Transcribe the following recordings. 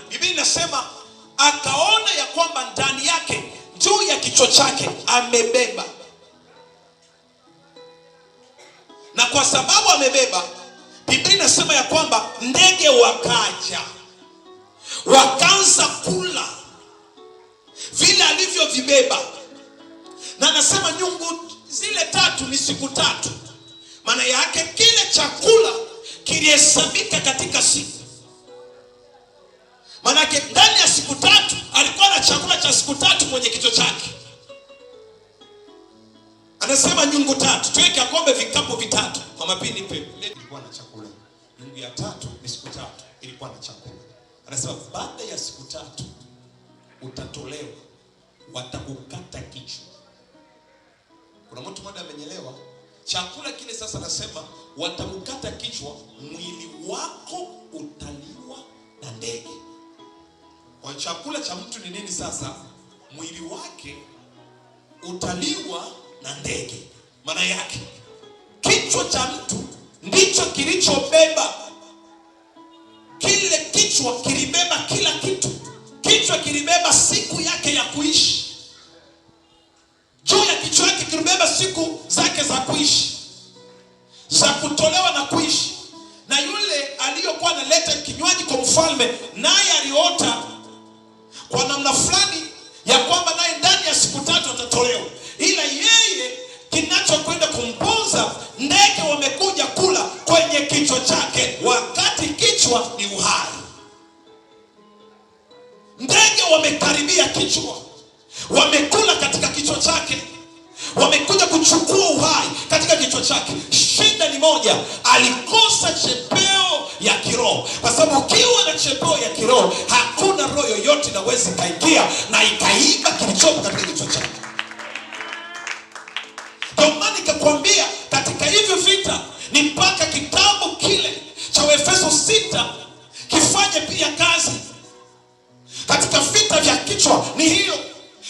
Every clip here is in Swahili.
Biblia inasema akaona ya kwamba ndani yake, juu ya kichwa chake amebeba. Na kwa sababu amebeba, Biblia inasema ya kwamba ndege wakaja, wakaanza kula vile alivyovibeba. Na anasema nyungu zile tatu ni siku tatu. Maana yake kile chakula kilihesabika katika siku. Maana yake ndani ya siku tatu alikuwa na chakula cha siku tatu kwenye kichwa chake. Anasema nyungu tatu, tuweke akombe vikapu vitatu. Mama Pini ilikuwa na chakula. Nyungu ya tatu ni siku tatu, ilikuwa na chakula. Anasema baada ya siku tatu utatolewa, watakukata kichwa. Kuna mtu mmoja amenyelewa chakula kile. Sasa anasema watakukata kichwa, mwili wako utaliwa na ndege. Kwa chakula cha mtu ni nini sasa? Mwili wake utaliwa na ndege. Maana yake kichwa cha mtu ndicho kilichobeba. Kile kichwa kilibeba kila kitu. Kichwa kilibeba siku yake ya kuishi. Juu ya kichwa yake kilibeba siku zake za kuishi, za kutolewa na kuishi. Na yule aliyokuwa analeta kinywaji kwa mfalme, naye aliota kwa namna fulani ya kwamba naye ndani ya siku tatu atatolewa. Ila yeye kinachokwenda kumponza, ndege wamekuja kula kwenye kichwa chake, wakati kichwa ni uhai. Ndege wamekaribia kichwa, wamekula katika kichwa chake, wamekuja kuchukua uhai katika kichwa chake. Shida ni moja, alikosa chepeo ya kiroho. Kwa sababu ukiwa na chepeo ya kiroho, hakuna roho yoyote inaweza ikaingia na ikaiba kilichopo katika kichwa chake. Kwa maana nikakwambia katika hivyo vita ni mpaka kitabu kile cha Efeso 6 kifanye pia kazi. Katika vita vya kichwa ni hiyo.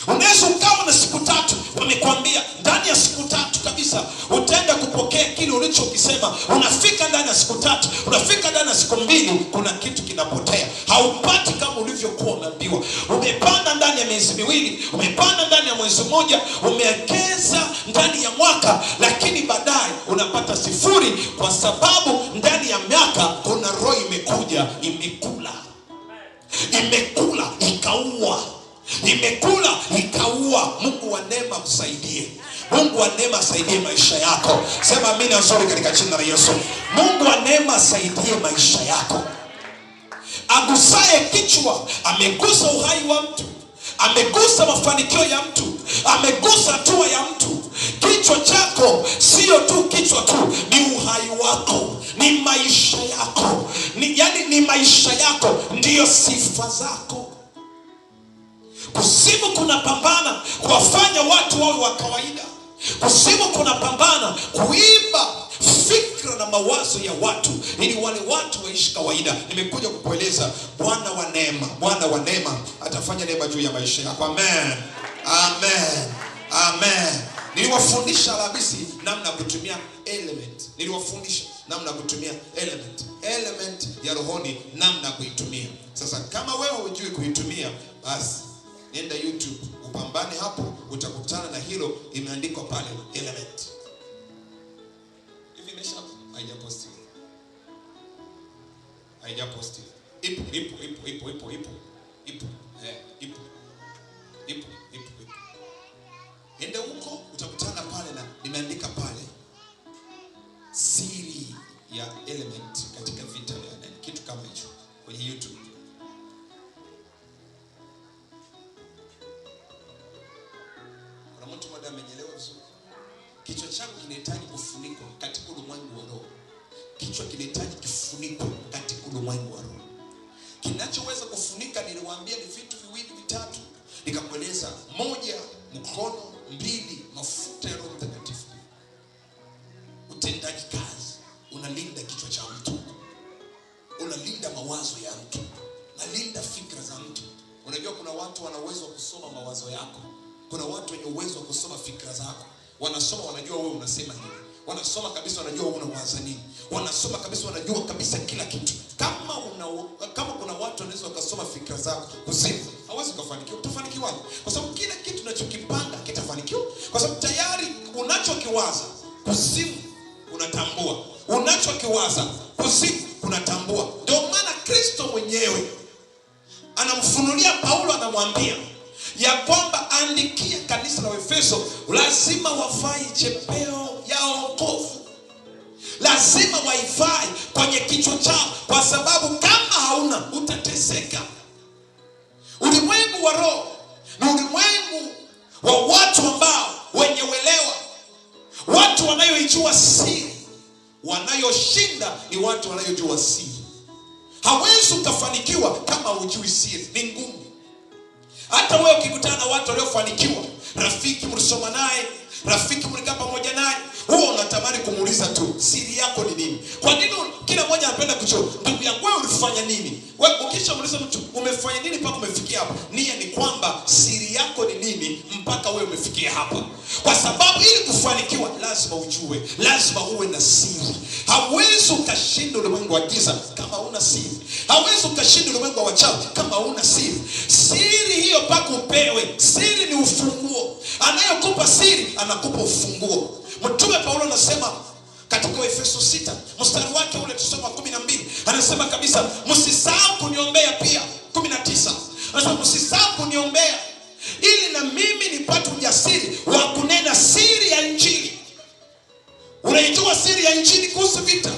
Unaweza ukawa na siku tatu, wamekwambia ndani ya siku tatu kabisa utaenda kupokea kile ulichokisema. Unafika ndani ya siku tatu, unafika ndani ya siku mbili, kuna kitu kinapotea. Haupati kama ulivyokuwa umeambiwa. Umepanda ndani ya miezi miwili, umepanda ndani ya mwezi mmoja, umewekeza ndani ya mwaka, lakini baadaye unapata sifuri, kwa sababu ndani ya miaka kuna roho imekuja, imekula ikaua, imekula ikaua. Mungu wa neema kusaidie. Mungu wa neema asaidie maisha yako. Sema amina nzuri katika jina la Yesu. Mungu wa neema asaidie maisha yako. Agusaye kichwa amegusa uhai wa mtu, amegusa mafanikio ya mtu, amegusa hatua ya mtu. Kichwa chako sio tu kichwa tu, ni uhai wako, ni maisha yako, ni maisha yako, ndiyo sifa zako. Kuzimu kuna pambana kuwafanya watu wawe wa kawaida. Kuzimu kuna pambana kuiba fikra na mawazo ya watu ili wale watu waishi kawaida. Nimekuja kukueleza Bwana wa neema atafanya neema juu ya maisha yako. Amen. Amen. Amen. Niliwafundisha Alhamisi namna ya kutumia element. Niliwafundisha namna ya kutumia element ya rohoni, namna ya kuitumia. Sasa kama wewe hujui kuitumia, basi nenda YouTube upambane, hapo utakutana na hilo, imeandikwa pale element. Hivi nimesha haijaposti. Ipo. Nenda huko utakutana pale na nimeandika pale siri ya element katika vita vya ndani, kitu kama hicho kwenye YouTube. Mtu mmoja amenyelewa vizuri. Kichwa changu kinahitaji kufunikwa katika ulimwengu wa roho. Kichwa kinahitaji kifuniko katika ulimwengu wa roho. Kinachoweza kufunika, niliwaambia, ni vitu viwili vitatu. Nikakueleza: moja, mkono; mbili, mafuta ya Roho Mtakatifu. Utendaji kazi unalinda kichwa cha mtu, unalinda mawazo ya mtu, unalinda fikra za mtu. Unajua kuna watu wana uwezo wa kusoma mawazo yako. Kuna watu wenye uwezo wa kusoma fikra zako. Wanasoma, wanajua wewe unasema nini. Wanasoma kabisa, wanajua wewe unawaza nini. Wanasoma kabisa, wanajua kabisa kila kitu. Kama kuna watu wanaweza wakasoma fikra fikra zako kuzimu, hauwezi kufanikiwa. Utafanikiwa kwa sababu kila kitu unachokipanga kitafanikiwa, kwa sababu tayari unachokiwaza kuzimu unatambua, unachokiwaza kuzimu unatambua. Ndio maana Kristo mwenyewe anamfunulia Paulo, anamwambia ya kwamba andikia kanisa la Efeso, lazima wavae chepeo ya wokovu, lazima waivae kwenye kichwa chao, kwa sababu kama hauna utateseka. Ulimwengu wa roho ni ulimwengu wa watu ambao wenye uelewa, watu wanayoijua siri. Wanayoshinda ni watu wanayojua siri. Hawezi ukafanikiwa kama hujui siri, ni ngumu. Hata wewe ukikutana na watu waliofanikiwa, rafiki mlisoma naye, rafiki mlikaa pamoja naye, huo unatamani kumuuliza tu, siri yako ni nini? Kwa nini kila mmoja anapenda kujua, ndugu yangu wewe ulifanya nini? Wewe ukishamuuliza mtu umefanya nini mpaka umefikia hapa, nia ni kwamba siri yako ni nini mpaka wewe umefikia hapa. Kwa sababu ili kufanikiwa lazima ujue, lazima uwe na siri. Hauwezi ukashinda ulimwengu wa giza kama una siri. Hauwezi ukashinda ulimwengu wa wachawi kama una siri. Siri hiyo mpaka upewe. Siri ni ufunguo. Anayokupa siri anakupa ufunguo. Mtume Paulo anasema katika Efeso 6 mstari wake ule tusoma 12, anasema kabisa msisahau kuniombea pia. 19 anasema msisahau kuniombea ili na mimi nipate ujasiri wa kunena siri ya Injili. Unaijua siri ya Injili kuhusu vita?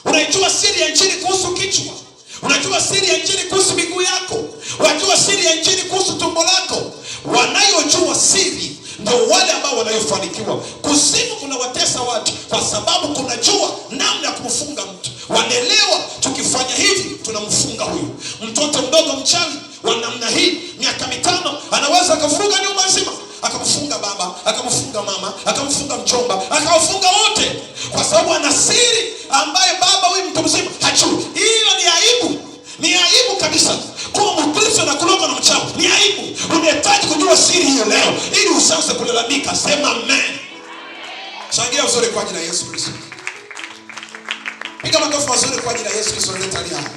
Unaijua siri ya Injili kuhusu kichwa? Unajua siri ya Injili kuhusu miguu yako? Unajua siri ya Injili kuhusu tumbo lako? Wanayojua siri ndio wale ambao wanayofanikiwa. Kuzimu kuna watesa watu kwa sababu kunajua namna ya kumfunga mtu. Wanaelewa tukifanya hivi tunamfunga huyu. Mtoto mdogo mchawi wa namna hii miaka 5 anaweza akafunga nyumba nzima, akamfunga baba, akamfunga mama, akamfunga mchomba, akawafunga wote, kwa sababu ana siri ambaye baba huyu mtu mzima hajui. Hiyo ni aibu, ni aibu kabisa kuwa Mkristo na kuloga na mchawi. Ni aibu. Unahitaji kujua siri hiyo leo ili usianze kulalamika. Sema amen. Shangilia vizuri kwa ajili ya Yesu Kristo. Piga makofi mazuri kwa ajili ya Yesu Kristo aliyetalia.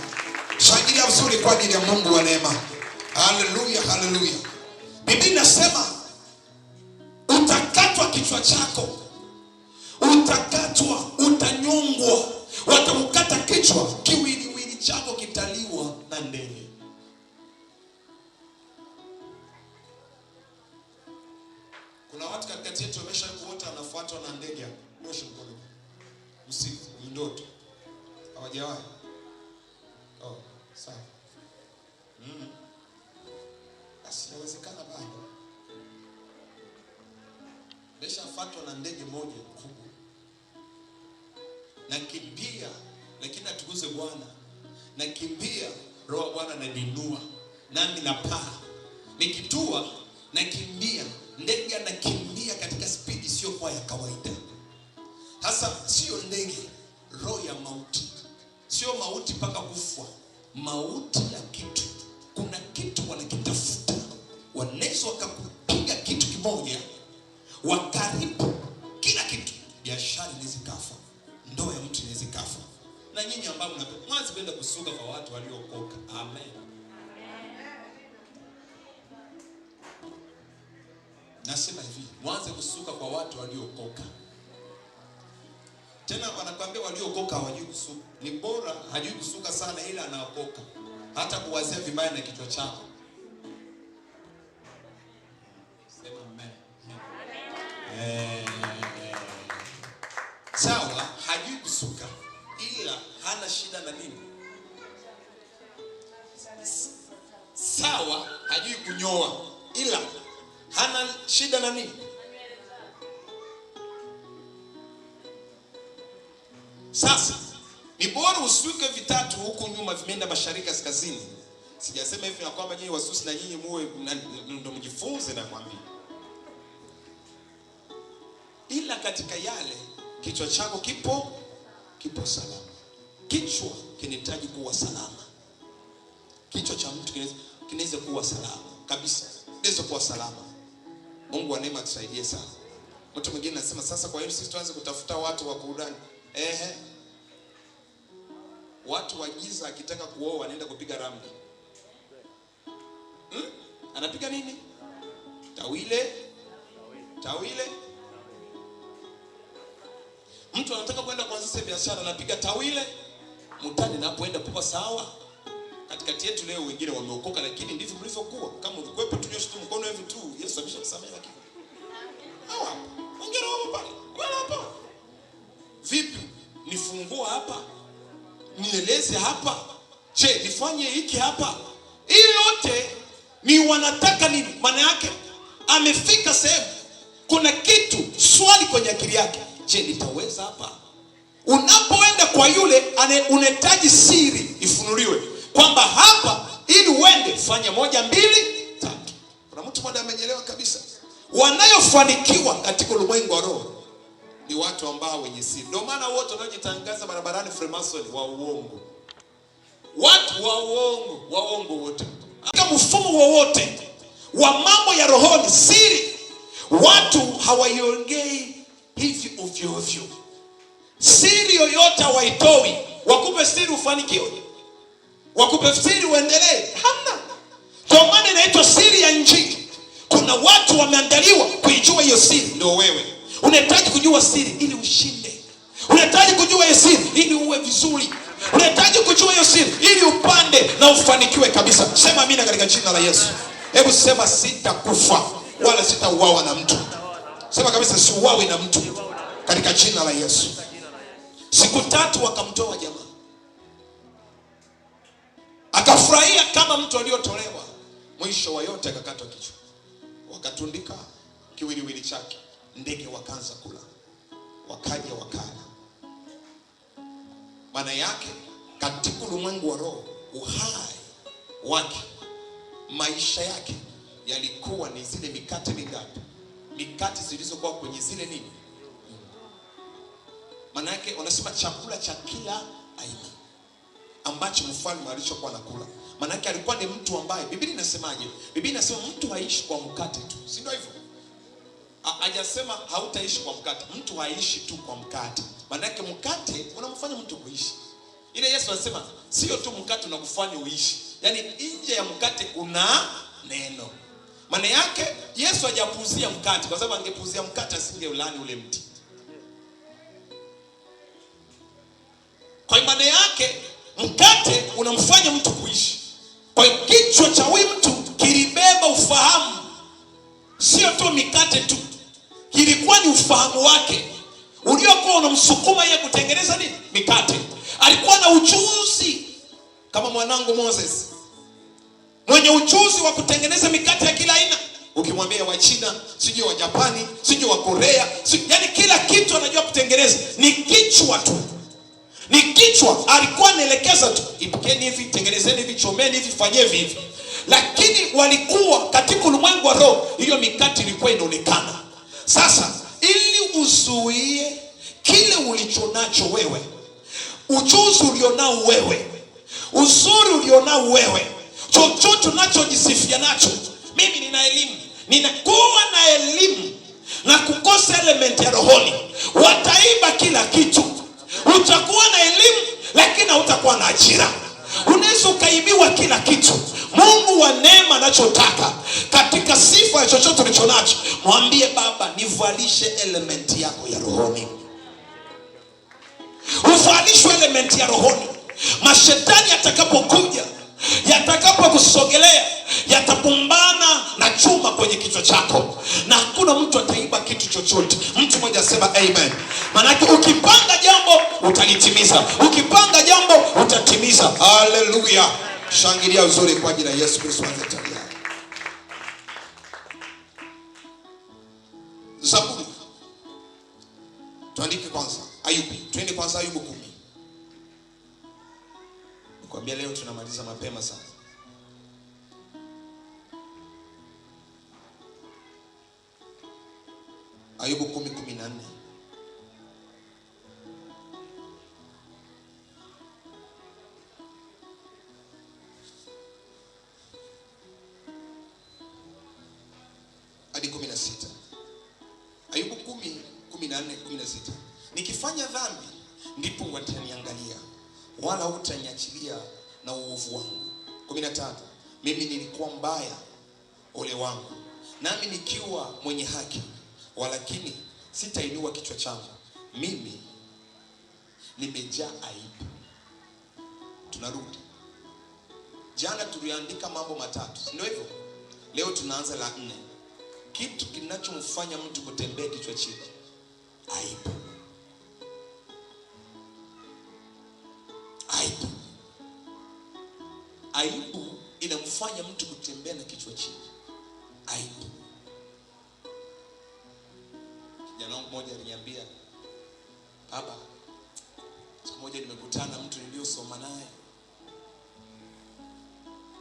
Shangilia vizuri kwa ajili ya Mungu wa neema. Haleluya, haleluya. Biblia inasema utakatwa kichwa chako, utakatwa, utanyongwa. Watamkata kichwa, kiwiliwili chako kitaliwa na ndege. Kuna watu katikati yetu wamesha kuota anafuatwa na ndege. Nyosha mkono. Usiku, ni ndoto. Hawajawahi. Oh, sawa. Basi inawezekana bado. Nimeshafuatwa na ndege moja kubwa. Nakimbia, lakini atukuze Bwana. Nakimbia, Roho Bwana ananinua, nami napaa. Nikitua, nakimbia. Ndege anakimbia katika spidi sio kwa ya kawaida. Hasa sio ndege, roho ya mauti. Sio mauti mpaka kufa, mauti ya kitu. Kuna kitu wanakitafuta. Wanaweza wakakupiga kitu kimoja, wakaribu kila kitu. Biashara inaweza kafa, ndoa ya mtu inaweza kafa. Na nyinyi ambao mnaanza kwenda kusuka kwa watu waliokoka. Amen. Nasema hivi, mwanze kusuka kwa watu waliokoka. Tena wanakuambia waliokoka hawajui kusuka. Ni bora hajui kusuka sana ila anaokoka. Hata kuwazia vibaya na kichwa chako. Sema amen. Sawa, hajui kusuka ila hana shida na nini? Sawa, hajui kunyoa ila hana shida na nini? Sasa ni bora usuke vitatu huku nyuma vimeenda mashariki kaskazini. Sijasema hivi na kwamba nyinyi wasusi na nyinyi muwe ndio mjifunze na kwambia. Ila katika yale kichwa chako kipo salama. Kichwa kinahitaji kuwa salama. Kichwa cha mtu kinaweza kuwa salama kabisa. Kinaweza kuwa salama. Mungu wa neema tusaidie sana. Mtu mwingine anasema sasa kwa hiyo sisi tuanze kutafuta watu wa burudani. Watu wa giza akitaka kuoa wanaenda kupiga ramli. anapiga nini? Tawile. Mtu anataka kwenda kuanzisha biashara, anapiga tawile. Mtani napoenda kwa sawa. Katikati yetu leo wengine wameokoka, lakini ndivyo mlivyokuwa. Kama ulikuwepo tunyoshe tu mkono hivi tu, Yesu ameshakusamehe. Lakini ongera hapo pale. Kwani hapa vipi? Nifungua hapa, nieleze hapa, je nifanye hiki hapa? Hii yote ni wanataka nini? Maana yake amefika sehemu, kuna kitu swali kwenye akili yake, je nitaweza hapa? Unapoenda kwa yule unahitaji siri ifunuliwe kwamba hapa ili uende fanya 1 2 3. Kuna mtu mmoja amenyelewa kabisa. Wanayofanikiwa katika ulimwengu wa roho ni watu ambao wenye siri. Ndio maana wote wanaojitangaza barabarani Freemason wa uongo. Watu wa uongo wote. Katika mfumo wowote wa mambo ya rohoni, siri watu hawaiongei hivi ovyo ovyo. Siri yoyote hawaitoi. Wakupe siri ufanikiwe, wakupe siri uendelee, hamna. Kwa maana inaitwa siri ya Injili. Kuna watu wameandaliwa kuijua hiyo siri. Ndio wewe unahitaji kujua siri ili ushinde. Unahitaji kujua hiyo siri ili uwe vizuri. Unahitaji kujua hiyo siri ili upande na ufanikiwe kabisa. Sema amina katika jina la Yesu. Hebu sema sitakufa wala sitauawa na mtu. Sema kabisa siuawi na mtu katika jina la Yesu. Siku 3 wakamtoa jamaa. Akafurahia kama mtu aliyotolewa. Mwisho wa yote akakatwa kichwa. Wakatundika kiwiliwili chake. Ndege wakaanza kula. Wakaja wakala. Maana yake katika ulimwengu wa roho, uhai wake, maisha yake yalikuwa ni zile mikate mingapi? Mikate zilizokuwa kwenye zile nini? Maana yake wanasema chakula cha kila aina ambacho mfalme alichokuwa anakula. Maana yake alikuwa ni mtu ambaye, Biblia inasemaje? Biblia inasema mtu haishi kwa mkate tu. Si ndio hivyo? Hajasema hautaishi kwa mkate. Mtu haishi tu kwa mkate. Maana yake mkate unamfanya mtu kuishi. Ile Yesu anasema sio tu mkate unakufanya uishi. Yaani nje ya mkate kuna neno. Maana yake Yesu hajapuuzia mkate, kwa sababu angepuuzia mkate asingeulani ule mti. Kwa maana yake mkate unamfanya mtu kuishi. Kwa hiyo kichwa cha huyu mtu kilibeba ufahamu. Sio tu mikate tu. Kilikuwa ni ufahamu wake uliokuwa unamsukuma yeye kutengeneza nini? Mikate. Alikuwa na ujuzi kama mwanangu Moses, mwenye ujuzi wa kutengeneza mikate ya kila aina. Ukimwambia wa China, sijui wa Japani, sijui wa Korea, yani kila kitu anajua kutengeneza. Ni kichwa tu. Ni kichwa, alikuwa anaelekeza tu, ipikeni hivi, tengenezeni hivi, chomeni hivi, fanyeni hivi. Lakini walikuwa katika ulimwengu wa roho, hiyo mikate ilikuwa inaonekana. Sasa ili uzuie kile ulichonacho wewe, ujuzi ulionao wewe, uzuri ulionao wewe, chochote unachojisifia nacho. Mimi nina elimu, ninakuwa na elimu na kukosa element ya rohoni, wataiba kila kitu. Utakuwa na elimu lakini hutakuwa na ajira. Unaweza ukaibiwa kila kitu. Mungu wa neema anachotaka katika sifa ya chochote ulichonacho, mwambie Baba nivalishe element yako ya rohoni. Uvalishwe element ya rohoni. Mashetani yatakapokuja, yatakapokusogelea, yatapumbana na chuma kwenye kichwa chako, na hakuna mtu ataiba kitu chochote. Mtu mmoja asema amen. Maana ukipanga jambo utalitimiza, ukipanga jambo utatimiza. Haleluya! Shangilia uzuri kwa ajili ya Yesu Kristo wa Nazareti. Zaburi. Tuandike kwanza Ayubu. Twende kwanza Ayubu 10. Nikwambia leo tunamaliza mapema sana. Ayubu 10:14. Hadi 16. Ayubu 10:14-16. Nikifanya dhambi ndipo wataniangalia, wala hutaniachilia na uovu wangu. 15. Mimi nilikuwa mbaya ole wangu, nami nikiwa mwenye haki, walakini sitainua kichwa changu, mimi nimejaa aibu. Tunarudi. Jana tuliandika mambo matatu, ndio hivyo? Leo tunaanza la 4. Kitu kinachomfanya mtu kutembea kichwa chini: aibu. Aibu. Aibu inamfanya mtu kutembea na kichwa chini. Aibu. Kijana mmoja aliniambia, baba, siku moja nimekutana mtu niliyosoma naye,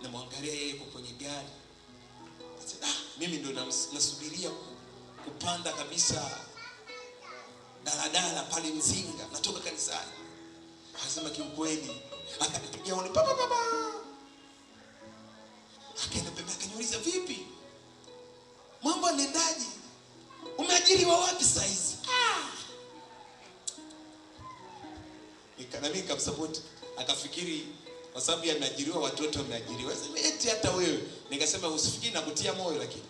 namwangalia yeye yuko kwenye gari. Mimi ndo nasubiria kupanda kabisa daladala pale Mzinga, natoka kanisani. Akasema kiukweli, akanipigia honi baba. Akaenda pembeni akaniuliza, vipi? Mambo yanaendaje? Umeajiriwa wapi saa hizi? Nikanami nikamsupport. Akafikiri kwa sababu ameajiriwa watoto wameajiriwa. Sasa eti hata wewe. Nikasema usifikiri nakutia moyo lakini.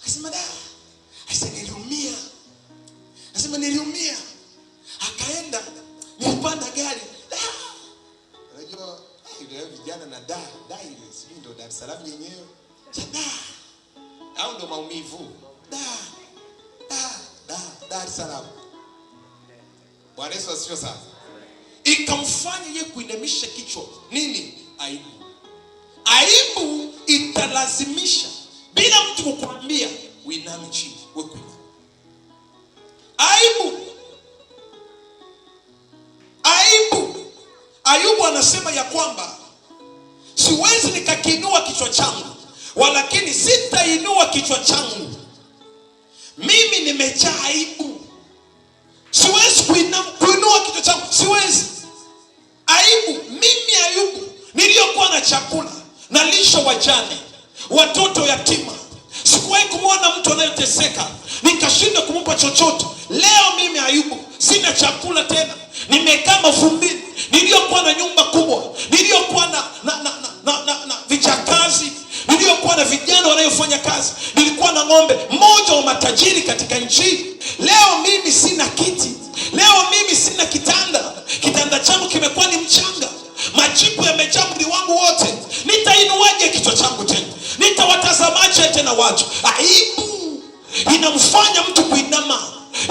Akasema niliumia. Akaenda nilipanda gari. Unajua ile vijana na ile sio ndo Dar es Salaam yenyewe. Au ndo maumivu. Dar es Salaam. Bwana Yesu asifiwe sana. Ikamfanya yeye kuinamisha kichwa. Nini? Aibu. Aibu italazimisha bila mtu kukuambia uiname chini, wewe kuinama. Ayubu anasema ya kwamba siwezi nikakiinua kichwa changu, walakini sitainua kichwa changu, mimi nimejaa aibu. Siwezi kuinua kichwa changu, siwezi. Aibu. Mimi Ayubu niliyokuwa na chakula, na lisho wajane, watoto yatima, sikuwahi kumwona mtu anayeteseka nikashindwa kumpa chochote. Leo mimi Ayubu sina chakula tena, nimekaa mavumbini. Niliyokuwa na nyumba kubwa, niliyokuwa na vijakazi, niliyokuwa na vijana wanayofanya kazi, nilikuwa na ng'ombe, mmoja wa matajiri katika nchi. Leo mimi sina kiti, leo mimi sina kitanda changu kimekuwa ni mchanga, majipu yamejaa mwili wangu wote. Nitainuaje kichwa changu tena? Nitawatazamaje tena watu? Aibu inamfanya mtu kuinama,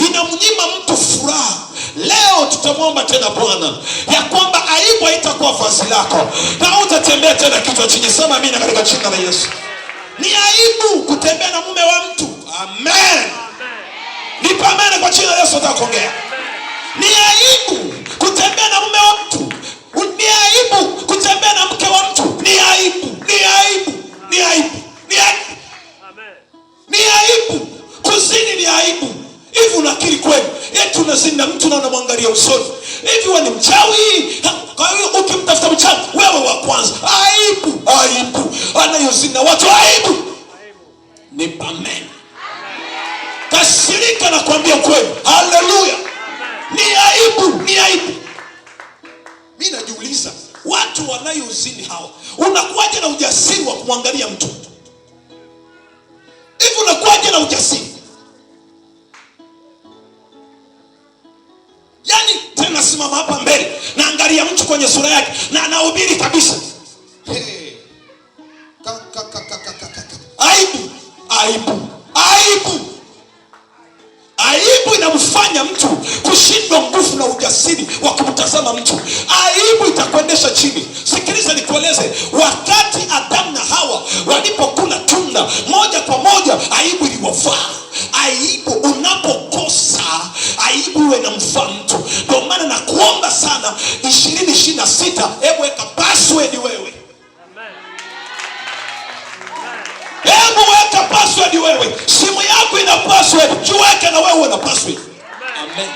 inamnyima mtu furaha. Leo tutamwomba tena Bwana ya kwamba aibu haitakuwa vazi lako, na utatembea tena kichwa chini. Sema amina katika jina la Yesu. Ni aibu kutembea na mume wa mtu. Amen. Nipa amen kwa jina la Yesu. Utakuongea. Ni aibu kutembea na mume wa mtu. Ni aibu kutembea na mke wa mtu. Ni aibu. Amen. Ni aibu. Kuzini ni aibu. Hivi unakiri kweli? Eti unazini na mtu na unamwangalia usoni. Hivi wewe ni mchawi? Kwa hiyo ukimtafuta mchawi, wewe wa kwanza. Aibu. Anayozini na watu, aibu. Ni amen. Kasirika na kuambia kweli. Haleluya. Ni aibu. Mimi najiuliza, watu wanayozini hawa, unakuwaje na ujasiri wa kumwangalia mtu? Hivi unakuwaje na ujasiri? Yaani tena simama hapa mbele, naangalia mtu kwenye sura yake na anahubiri kabisa. Aibu inamfanya mtu kushindwa nguvu na ujasiri wa kumtazama mtu. Aibu itakuendesha chini. Sikiliza nikueleze, wakati Adamu na Hawa walipokula tunda, moja kwa moja aibu iliwafaa. Aibu unapokosa, aibu iwe inamfaa mtu. Ndio maana nakuomba sana 2026, hebu weka password wewe. Hebu weka password wewe. Simu yako ina password, jiweke na wewe una password. Amen.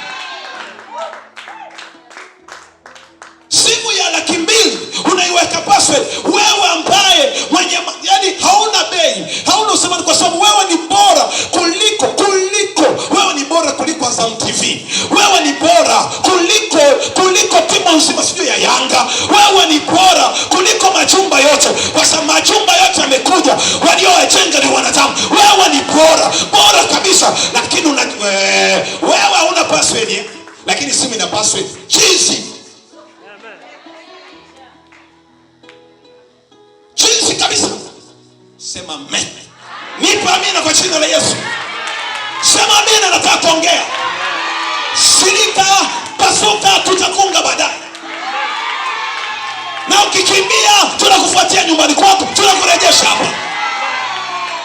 Simu ya 200,000 unaiweka password. Wewe ambaye mwenye yani hauna bei, hauna usema, kwa sababu wewe ni bora kuliko wewe ni bora kuliko Azam TV. Wewe ni bora kuliko timu nzima sio ya Yanga. Wewe ni bora kuliko majumba yote. yote, kwa sababu majumba yote yamekuja, waliojenga ni wanadamu. Wewe ni bora kabisa, lakini wewe hauna password, lakini simu ina password. Jinsi kabisa. Sema amen. Nipa amina kwa jina la Yesu. Sema amina, nataka kuongea. Silika pasuka, tutakunga baadaye. Na ukikimbia tunakufuatia nyumbani kwako, tunakurejesha hapa.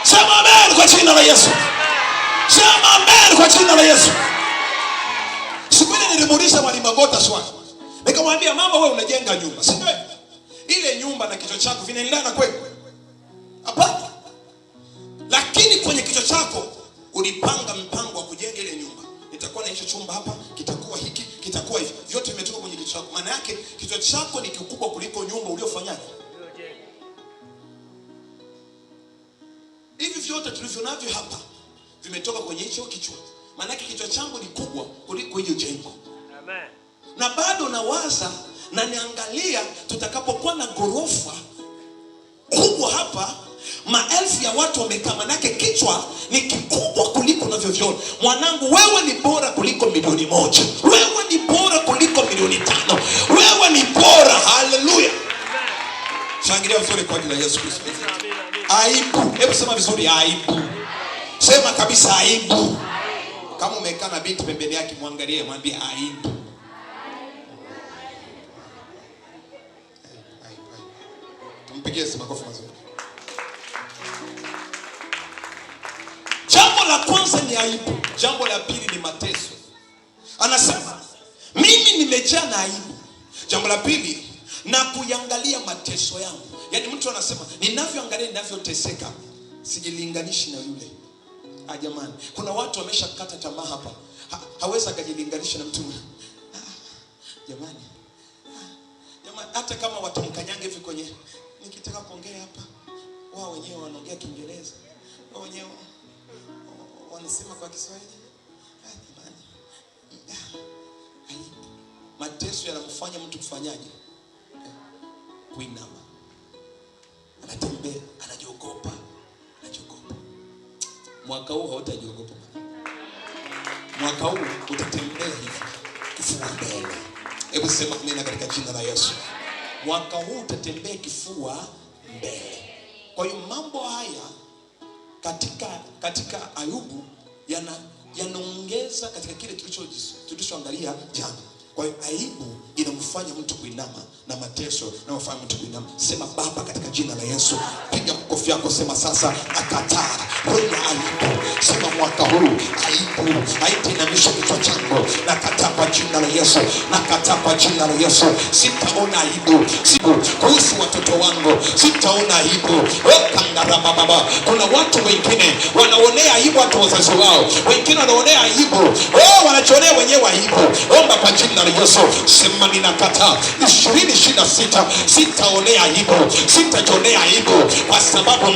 Sema amen kwa jina la Yesu. Sema amen kwa jina la Yesu. Siku ile nilimuuliza Mwalimu Magota swali. Nikamwambia, mama, wewe unajenga nyumba, si ndio? Ile nyumba na kichwa chako vinaendana kweli? Hapana. Lakini kwenye kichwa chako ulipanga mpango wa kujenga ile nyumba. Nitakuwa na hicho chumba hapa, kitakuwa hiki, kitakuwa hivi. Vyote vimetoka kwenye kichwa chako. Maana yake kichwa chako ni kikubwa kuliko nyumba uliofanyaje. Hivi vyote tulivyo navyo hapa vimetoka kwenye hicho kichwa. Maana yake kichwa changu ni kubwa kuliko hiyo jengo. Amen. Na bado nawaza na niangalia tutakapokuwa na ghorofa kubwa hapa, maelfu ya watu wamekaa. Maana yake kichwa ni kikubwa kuliko unavyoviona. Mwanangu, wewe ni bora kuliko milioni 1. Wewe ni bora kuliko milioni 5. Wewe ni bora. Haleluya. Shangilia vizuri kwa jina la Yesu Kristo. Aibu. Hebu sema vizuri, aibu. Sema kabisa aibu. Kama umekaa na binti pembeni yake, muangalie, mwambie aibu. Tumpigie makofi mazuri. Jambo la kwanza ni aibu. Jambo la pili ni mateso. Anasema mimi nimejaa na aibu. Jambo la pili, na kuyangalia mateso yangu. Yaani mtu anasema ninavyoangalia ninavyoteseka sijilinganishi na yule. Jamani, kuna watu wameshakata tamaa hapa. Hawezi kujilinganisha na mtu. Jamani, hata kama watamkanyaga hivi kwenye, nikitaka kuongea hapa, wao wenyewe wanaongea Kiingereza, wao wenyewe wanasema kwa Kiswahili. Jamani, mateso yanakufanya mtu kufanyaje? Kuinama. Anatembea, anajiogopa. Mwaka huu hautajiogopa. Mwaka huu utatembea hivi kifua mbele. Hebu sema amina katika jina la Yesu. Mwaka huu utatembea kifua mbele. Kwa hiyo mambo haya katika Ayubu yanaongeza katika kile tulichoangalia jana. Kwa hiyo aibu inamfanya mtu kuinama, na mateso inamfanya mtu kuinama. Sema Baba, katika jina la Yesu, piga makofi yako, sema sasa nakataa roho ya aibu. Sema mwaka huu aibu haitainamisha kichwa changu. Nakataa kwa jina la Yesu. Nakataa kwa jina la Yesu. Sitaona aibu. Kuhusu watoto wangu sitaona aibu. Baba, kuna watu wengine wanaonea aibu watu wazazi wao. Wengine wanaonea aibu. Wanachonea wenyewe aibu. Omba kwa jina la Yesu. Sema ninakataa 2026 sitaonea aibu. Sitajionea aibu kwa sababu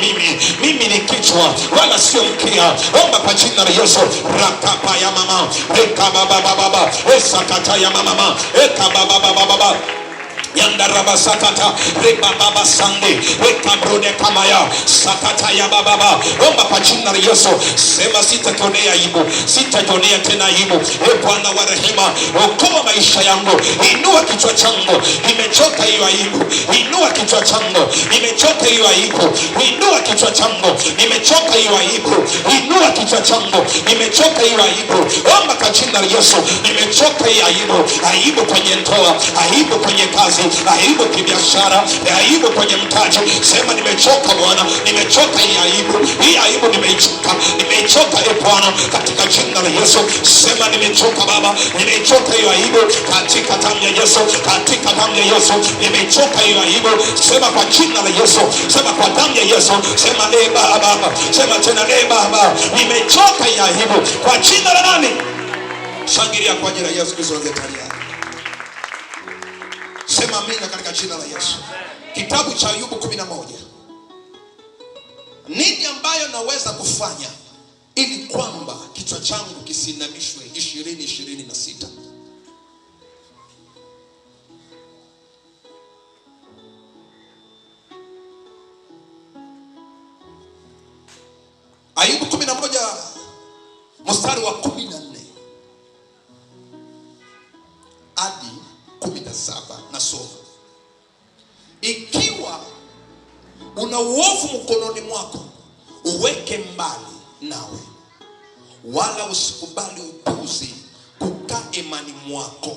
mimi ni kichwa wala sio mkia. Omba kwa jina la Yesu. Rakapa ya mama, reka baba baba, esakata ya mama, eka baba baba. Yandaraba sakata reba baba sande reka brode kamaya sakata ya baba. Omba kwa jina la Yesu. Sema sitakionea aibu. Sitakionea tena aibu. Bwana wa rehema, okoa maisha yangu. Inua kichwa changu. Nimechoka hiyo aibu. Inua kichwa changu. Nimechoka hiyo aibu. Inua kichwa changu. Nimechoka hiyo aibu. Inua kichwa changu. Nimechoka hiyo aibu. Omba kwa jina la Yesu. Nimechoka hiyo aibu. Aibu kwenye ndoa, aibu kwenye kazi, aibu kibiashara, aibu kwenye mtaji. Sema nimechoka Bwana, nimechoka hii aibu. Hii aibu nimeichoka. Nimeichoka Bwana katika jina la Yesu. Sema nimechoka Baba, nimechoka hiyo aibu katika damu ya Yesu. Katika damu ya Yesu nimechoka hiyo aibu. Sema kwa jina la Yesu. Sema kwa damu ya Yesu. Sema Baba. Sema tena Baba, nimechoka hiyo aibu kwa jina la nani? Shangilia kwa jina la Yesu Kristo wa Nazareti. Sema amina katika jina la Yesu. Kitabu cha Ayubu 11. Nini ambayo naweza kufanya ili kwamba kichwa changu kisinamishwe 2026? Ayubu 11 mstari wa 14 hadi 17 nasoma. Ikiwa una uovu mkononi mwako, uweke mbali nawe, wala usikubali upuzi kukaa imani mwako.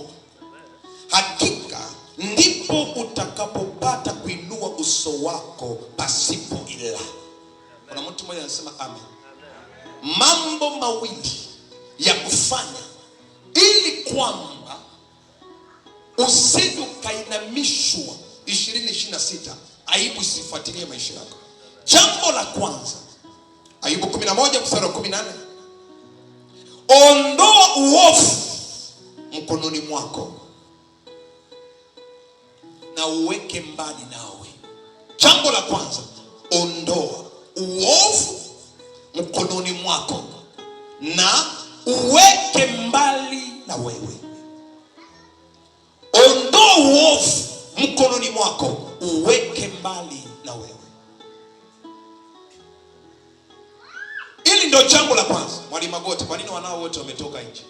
Hakika ndipo utakapopata kuinua uso wako pasipo ila. Kuna mtu mmoja anasema amen. Mambo mawili ya kufanya ili kwamba usije ukainamishwa 2026, aibu isifuatilie maisha yako. Jambo la kwanza, Ayubu 11 mstari wa 18, ondoa uovu mkononi mwako na uweke mbali nawe. Jambo la kwanza, ondoa uovu mkononi mwako na uweke mbali na wewe. Ondoa uovu mkononi mwako, uweke mbali na wewe. Hili ndio jambo la kwanza. Mwalimu Magoti, kwa nini wanao wote wametoka nje?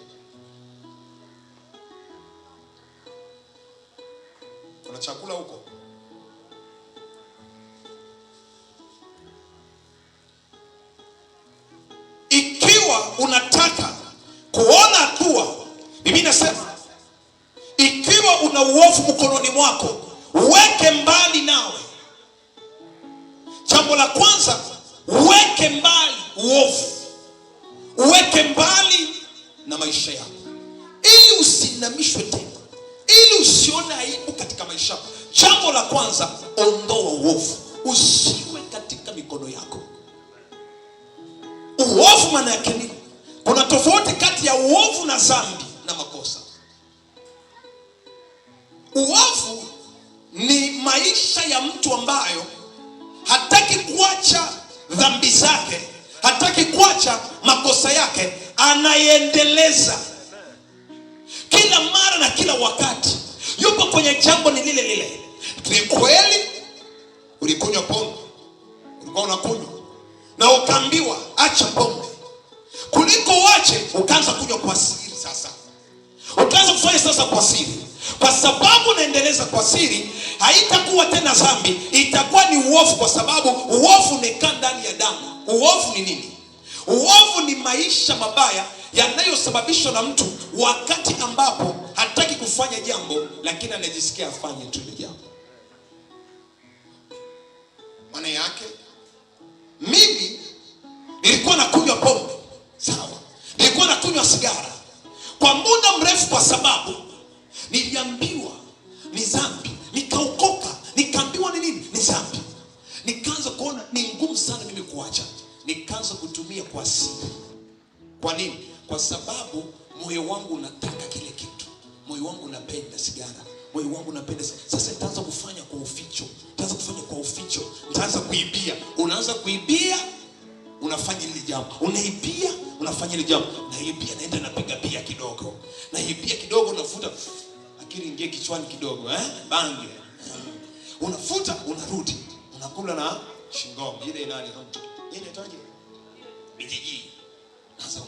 Kuna chakula huko? Ikiwa unataka kuona hatua, Biblia inasema ikiwa una uovu mkononi mwako, uweke mbali nawe. Jambo la kwanza, uweke mbali uovu, uweke mbali na maisha yako, ili usinamishwe tena, ili usione aibu katika maisha yako. Jambo la kwanza, ondoa uovu, usiwe katika mikono yako. Uovu maana yake nini? Kuna tofauti kati ya uovu na dhambi na makosa. Uovu ni maisha ya mtu ambayo hataki kuacha dhambi zake, hataki kuacha makosa yake, anaendeleza kila mara na kila wakati, yupo kwenye jambo ni lile lile. Ni kweli ulikunywa pombe, ulikuwa unakunywa na ukaambiwa acha pombe, kuliko uache ukaanza kunywa kwa siri. Sasa ukaanza kufanya sasa kwa siri, kwa sababu unaendeleza kwa siri, haitakuwa tena dhambi, itakuwa ni uovu, kwa sababu uovu unakaa ndani ya damu. Uovu ni nini? Uovu ni maisha mabaya yanayosababishwa na mtu wakati ambapo hataki kufanya jambo, lakini anajisikia afanye tu ile jambo. Maana yake, mimi nilikuwa nakunywa pombe, sawa, nilikuwa nakunywa sigara kwa muda mrefu, kwa sababu niliambiwa ni dhambi, nikaokoka, nikaambiwa ni nini? Ni dhambi. Nikaanza kuona ni ngumu sana mimi kuacha, nikaanza kutumia kwa siri. Kwa nini? Kwa sababu moyo wangu unataka kile kitu, moyo wangu unapenda sigara, moyo wangu unapenda. Sasa nitaanza kufanya kwa uficho, nitaanza kufanya kwa uficho, nitaanza kuibia. Unaanza kuibia, unafanya ile jambo, unaibia, unafanya ile jambo, naibia, naenda napiga bia kidogo, naibia kidogo, unafuta, akili ingie kichwani kidogo, bangi, unafuta, unarudi, unakula na shingom ile nani ile itaje bijiji. Sasa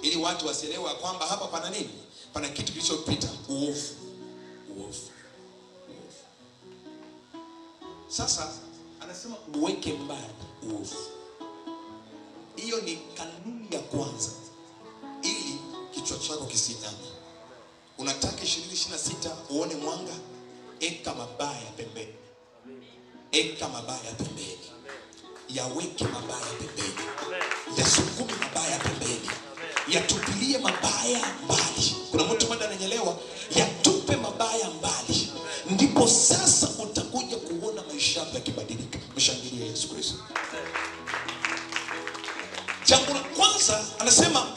ili watu wasielewe kwamba hapa pana nini, pana kitu kilichopita, uovu. Sasa anasema uweke mbali uovu. Hiyo ni kanuni ya kwanza, ili kichwa chako kisiname. Unataka 2026 uone mwanga, eka mabaya pembeni. Eka mabaya pembeni. Yaweke mabaya pembeni. Yasukume mabaya pembeni. Yatupilie mabaya mbali. Kuna mtu mmoja ananyelewa, yatupe mabaya mbali. Ndipo sasa utakuja kuona maisha yako yakibadilika. Mshangilie Yesu Kristo. Jambo la kwanza anasema,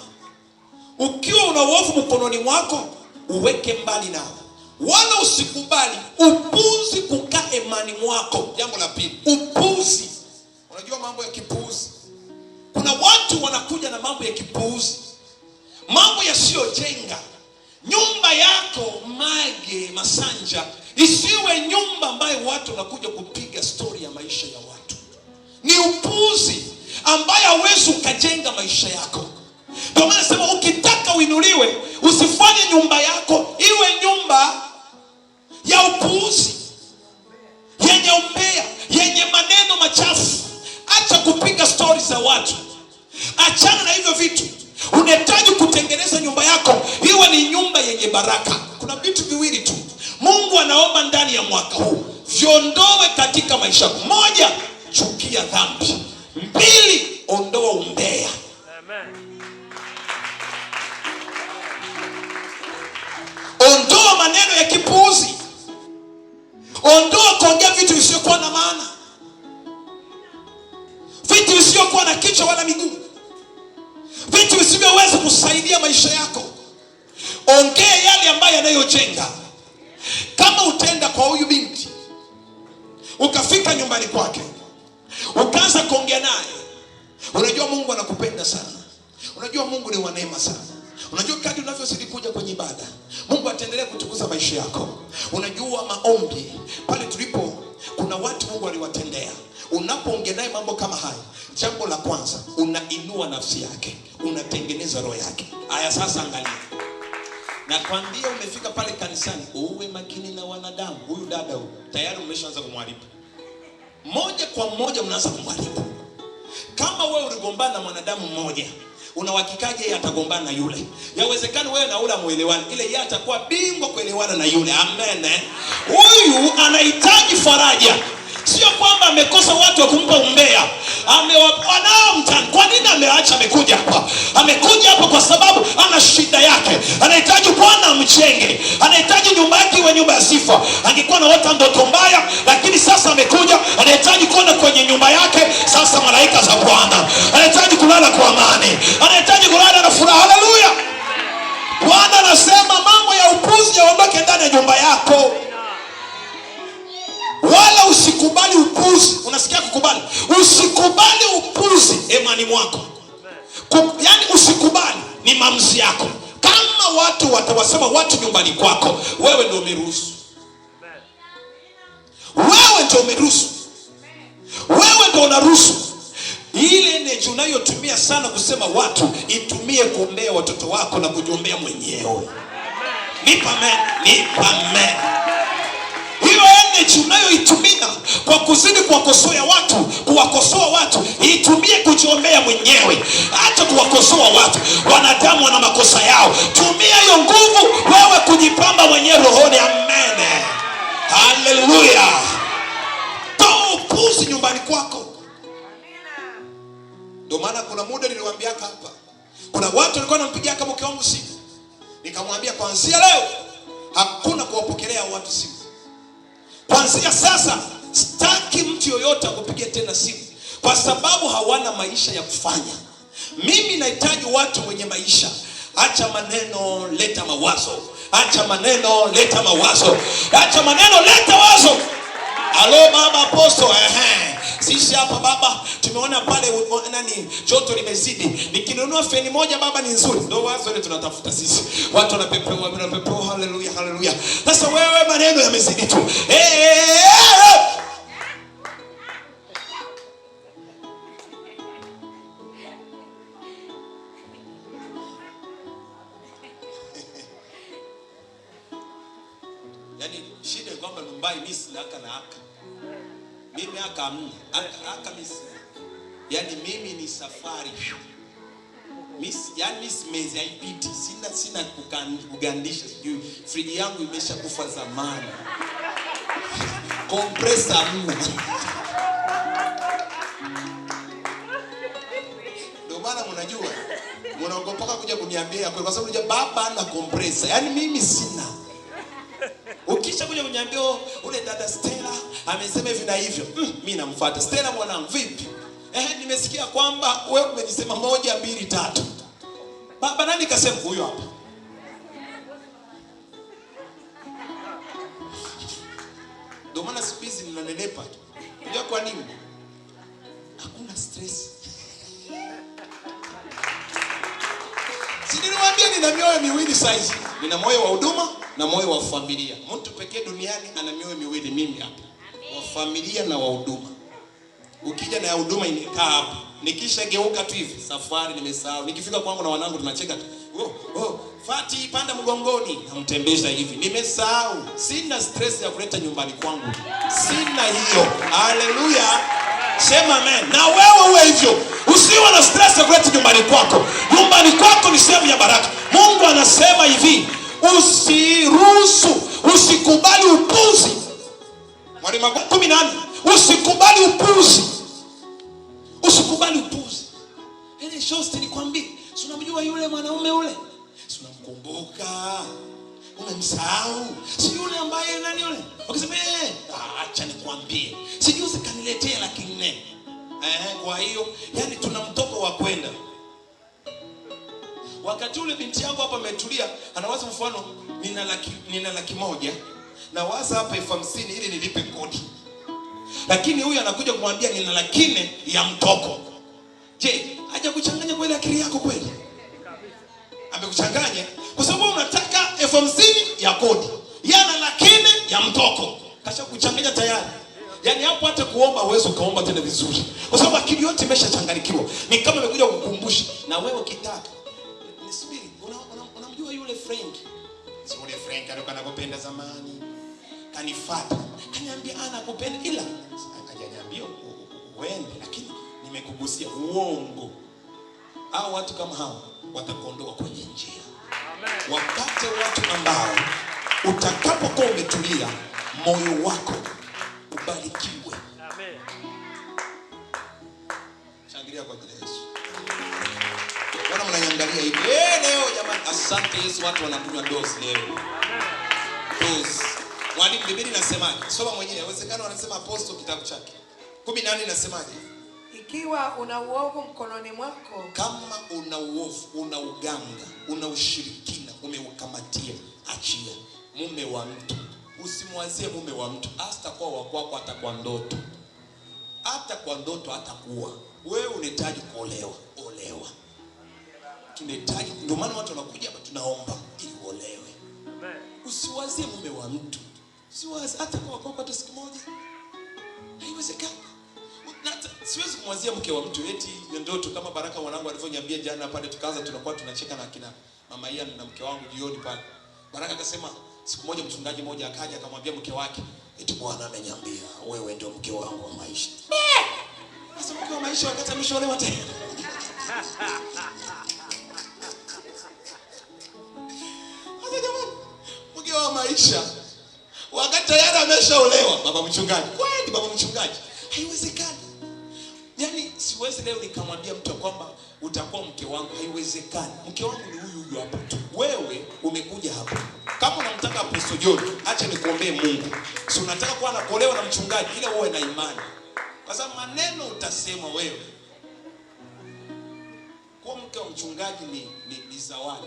ukiwa una uovu mkononi mwako, uweke mbali nao, wala usikubali upuzi kukaa imani mwako. Jambo la pili, upuzi. Unajua mambo ya kipuzi, kuna watu wanakuja na mambo ya kipuzi, mambo yasiyojenga. Nyumba yako Mage Masanja isiwe nyumba ambayo watu wanakuja kupiga story ya maisha ya watu. Ni upuzi ambayo hauwezi ukajenga maisha yako. Ndio maana nasema ukitaka uinuliwe, usifanye nyumba yako iwe nyumba ya upuuzi, yenye umbea, yenye maneno machafu. Acha kupiga stories za watu, achana na hivyo vitu. Unahitaji kutengeneza nyumba yako iwe ni nyumba yenye baraka. Kuna vitu viwili tu Mungu anaomba ndani ya mwaka huu, viondoe katika maisha yako. Moja, chukia dhambi. Mbili, ondoa umbea. Amen. Ondoa maneno ya kipuuzi. Ondoa kuongea vitu visivyokuwa na maana, vitu visivyokuwa na kichwa wala miguu, vitu visivyoweza kusaidia maisha yako. Ongea yale ambayo yanayojenga. Kama utaenda kwa huyu binti, ukafika nyumbani kwake, ukaanza kuongea naye, unajua Mungu anakupenda sana, unajua Mungu ni wa neema sana, unajua kadri unavyozidi kuja kwenye ibada, Mungu ataendelea kutukuza maisha yako. Unajua maombi pale tulipo, kuna watu Mungu aliwatendea. Unapoongea naye mambo kama haya, jambo la kwanza, unainua nafsi yake, unatengeneza roho yake. Aya, sasa angalia. Nakwambia umefika pale kanisani, uwe makini na wanadamu. Huyu dada huyu tayari umeshaanza kumharibu. Moja kwa moja unaanza kumharibu. Kama wewe uligombana na mwanadamu mmoja, unahakikaje yeye atagombana na yule? Yawezekana wewe na ule muelewani, ile yeye atakuwa bingwa kuelewana na yule. Amen. Huyu anahitaji faraja. Sio kwamba amekosa watu wa kumpa umbea, amewapanao mtani. Kwa nini ameacha? Amekuja hapa, amekuja hapa kwa sababu ana shida yake, anahitaji Bwana amchenge, anahitaji nyumba yake iwe nyumba ya sifa. Angekuwa na wata ndoto mbaya, lakini sasa amekuja, anahitaji kwenda kwenye nyumba yake sasa malaika za Bwana, anahitaji kulala kwa amani, anahitaji kulala na furaha. Haleluya! Bwana anasema mambo ya upuzi yaondoke ndani ya nyumba yako. Wala usikubali upuzi. Unasikia kukubali? Usikubali upuzi imani mwako. Yaani usikubali, ni maamuzi yako. Kama watu watawasema watu nyumbani kwako, wewe ndio umeruhusu. Wewe ndio umeruhusu. Wewe ndio unaruhusu. Ile energy unayotumia sana kusema watu, itumie kuombea watoto wako na kujiombea mwenyewe. Nipa amen. Hiyo energy unayoitumia kwa kuzidi kuwakosoa watu, itumie kujiombea mwenyewe. Acha kuwakosoa watu. Wanadamu wana makosa yao. Tumia hiyo nguvu wewe kujipamba mwenyewe rohoni. Amen. Haleluya. Toa upuzi nyumbani kwako. Ndio maana kuna muda niliwaambia hapa, kuna watu walikuwa wanampigia kama mke wangu simu. Nikamwambia kuanzia leo hakuna kuwapokelea watu simu. Kuanzia sasa sitaki mtu yoyote akupigie tena simu, kwa sababu hawana maisha ya kufanya. Mimi nahitaji watu wenye maisha. Acha maneno, leta mawazo. Acha maneno, leta mawazo. Acha maneno, leta wazo. Alo baba apostle, sisi hapa baba tumeona pale joto limezidi, nikinunua feni moja baba ni nzuri. Ndio wazo ile tunatafuta sisi. Watu wanapepewa, haleluya. Sasa wewe maneno yamezidi tu. Yaani shida kwamba nyumbani mimi sina haka na haka. Mimi haka amna. Haka mimi. Yaani mimi ni safari. Yaani mezi haipiti. Sina kugandisha sijui. Friji yangu imeshakufa zamani. Compressor amna. Ndio maana mnajua. Mnaogopa kuja kuniambia kwa sababu unajua baba ana compressor. Yaani mimi sina. Ukisha kuja kuniambia ule dada Stella amesema hivi na hivyo, mimi namfuata. Stella mwanangu vipi? Nimesikia kwamba wewe umenisema 1 2 3. Baba nani kasema? Huyo hapa. Ndio maana siku hizi ninanenepa tu. Unajua kwa nini? Hakuna stress. Niliwaambia nina mioyo miwili size. Nina moyo wa huduma na moyo wa familia. Mtu pekee duniani ana mioyo miwili, mimi hapa. Wa familia na wa huduma. Ukija na ya huduma inakaa hapa. Nikisha geuka tu hivi, safari nimesahau. Nikifika kwangu na wanangu tunacheka tu. Fati panda mgongoni, namtembesha hivi. Nimesahau. Sina stress ya kuleta nyumbani kwangu. Sina hiyo. Haleluya. Sema amen. Na wewe uwe hivyo. Usiwe na stress ya kuleta nyumbani kwako. Nyumbani kwako ni sehemu ya baraka. Mungu anasema hivi, usikubali upuzi. Mwalimu 14, usikubali upuzi. Usikubali upuzi. Ile shosti nikwambie, si unamjua yule mwanaume yule? Si unamkumbuka? Umemsahau? Si yule ambaye nani yule? Ukisema acha nikwambie. Sijuzi kaniletea laki 4. Kwa hiyo yani tuna mtoko wa kwenda. Wakati ule binti yangu hapa ametulia, anawaza mfano nina laki 1 na waza hapa 50,000 ili nilipe kodi. Lakini huyu anakuja kumwambia nina laki 4 ya mtoko. Je, haja kuchanganya kweli akili yako kweli? Amekuchanganya kwa sababu unataka 50,000 ya kodi, yana laki 4 ya mtoko. Kasha kuchanganya tayari. Yaani hapo hata kuomba uwezo kaomba tena vizuri. Kwa sababu akili yote imeshachanganyikiwa. Ni kama imekuja kukukumbusha na wewe ukitaka. Nisubiri, unamjua yule Frank? Si yule Frank alikuwa anakupenda zamani. Kanifuata. Kaniambia anakupenda ila hajaniambia uende, lakini nimekugusia uongo. Hao watu kama hao watakuondoa kwenye njia. Amen. Wakati watu ambao utakapokuwa umetulia, moyo wako ubarikiwe. Amen. Shangilia kwa jina la Yesu. Wana mnaniangalia hivi. Leo jamani, asante Yesu, watu wanakunywa dozi leo. Amen. Dozi. Mwalimu Biblia inasemaje? Soma mwenyewe. Inawezekana wanasema apostle kitabu chake. 14 inasemaje? Ikiwa una uovu mkononi mwako, kama una uovu, una uganga, una ushirikina umeukamatia, achia. Mume wa mtu, usimwazie mume wa mtu, hata kwa wako hata kwa ndoto. Hata kwa ndoto hatakuwa. Wewe unahitaji kuolewa, olewa. Tunahitaji, ndio maana watu wanakuja hapa tunaomba ili uolewe. Usiwazie mume wa mtu. Usiwazie hata kwa wako hata siku moja. Haiwezekani. Siwezi kumwazia mke wa mtu eti ndoto kama Baraka mwanangu alivyoniambia jana pale, tukaanza tunakuwa tunacheka na kina mama Ian na mke wangu jioni pale. Baraka akasema siku moja mchungaji mmoja akaja akamwambia mke wake, eti Bwana ameniambia wewe ndio mke wangu wa maisha. Sasa mke wa maisha wakati ameshaolewa tena. Sasa jamani, mke wa maisha wakati tayari ameshaolewa, baba mchungaji. Kwani baba mchungaji? Haiwezekani. Yaani siwezi leo nikamwambia mtu kwamba utakuwa mke wangu, haiwezekani. Mke wangu ni huyu hapa tu. Wewe umekuja hapa. Kama unamtaka Apostle John, acha nikuombee Mungu. Si unataka kuwa anakolewa na mchungaji, ila uwe na imani. Kwa sababu maneno utasema wewe. Kuwa mke wa mchungaji ni zawadi.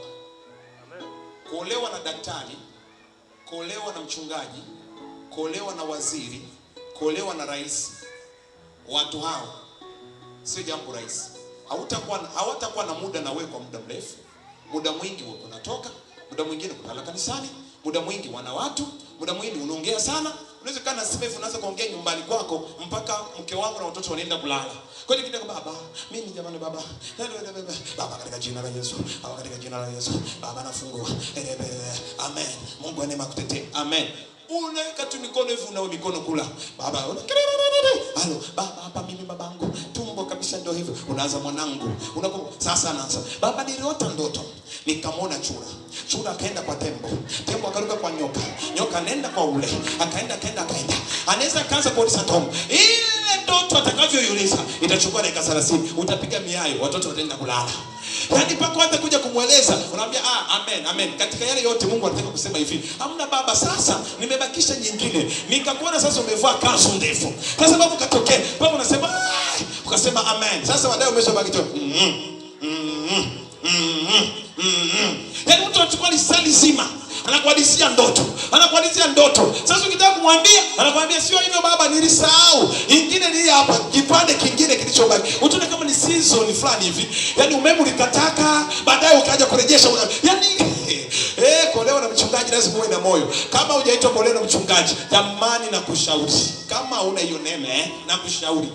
Amen. Kuolewa na daktari, kuolewa na mchungaji, kuolewa na waziri, kuolewa na rais. Watu hao sio jambo rahisi. Hawatakuwa na muda na wewe kwa muda mrefu. Muda mwingi wewe unatoka, muda mwingine kulala kanisani, muda mwingi wana watu, muda mwingi unaongea sana. Unaweza kana sema hivi, unaanza kuongea nyumbani kwako mpaka mke wangu na watoto wanaenda kulala. Kwa hiyo kidogo, baba, mimi jamani baba. Baba katika jina la Yesu. Baba katika jina la Yesu. Baba nafungua. Amen. Mungu anema kutetea. Amen. Unaweka tu mikono hivi, unao mikono kula. Baba, halo, baba hapa mimi babangu. Tumbo kabisa ndio hivyo. Unaanza mwanangu. Sasa anaanza. Baba niliota ndoto. Nikamwona chura. Chura akaenda kwa tembo. Tembo akaruka kwa nyoka. Nyoka nenda kwa ule. Akaenda. Anaweza kaanza kuuliza Tom. Ile ndoto atakavyoiuliza itachukua dakika 30. Utapiga miayo, watoto wataenda kulala. Yaani pako hata kuja kumweleza, unamwambia amen. Katika yale yote Mungu anataka kusema hivi. Hamna baba, sasa nimebakisha nyingine. Nikakuona sasa umevaa kanzu ndefu. Kwa sababu katokea, baba unasema ukasema amen. Sasa baadaye umeshabaki tu. Yaani mtu anachukua lisali zima, anakuhadithia ndoto. Sasa ukitaka kumwambia, anakuambia sio hivyo baba, nilisahau. Ingine ni hapa, kipande kingine kilichobaki. Utaona kama ni season fulani hivi. Yaani umeme ulikataka, baadaye ukaja kurejesha. Yaani kuolewa na mchungaji lazima uwe na moyo. Kama hujaitwa kuolewa na mchungaji, jamani na kushauri. Kama una hiyo neema, na kushauri.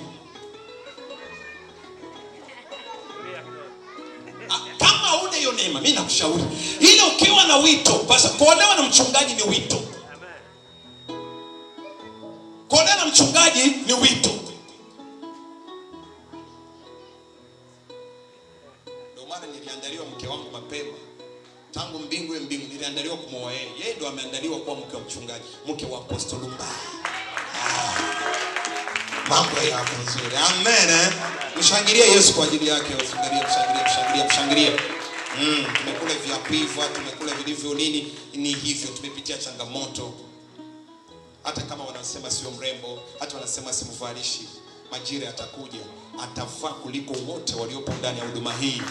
hiyo neema. Mimi nakushauri ile, ukiwa na wito, basi kuolewa na mchungaji ni wito. Kuolewa na mchungaji ni wito. Ndio maana niliandaliwa mke wangu mapema. Tangu mbingu niliandaliwa kumwoa yeye. Yeye ndo ameandaliwa kuwa mke wa mchungaji, mke wa Apostle Lumbai. Mambo yako nzuri. Amen. Mshangilie Yesu kwa ajili yake. Mshangilie. Tumekula vya kuiva, tumekula vilivyo nini, ni hivyo, tumepitia changamoto. Hata kama wanasema sio mrembo, hata wanasema simvalishi, majira yatakuja atavaa kuliko wote waliopo ndani ya huduma hii.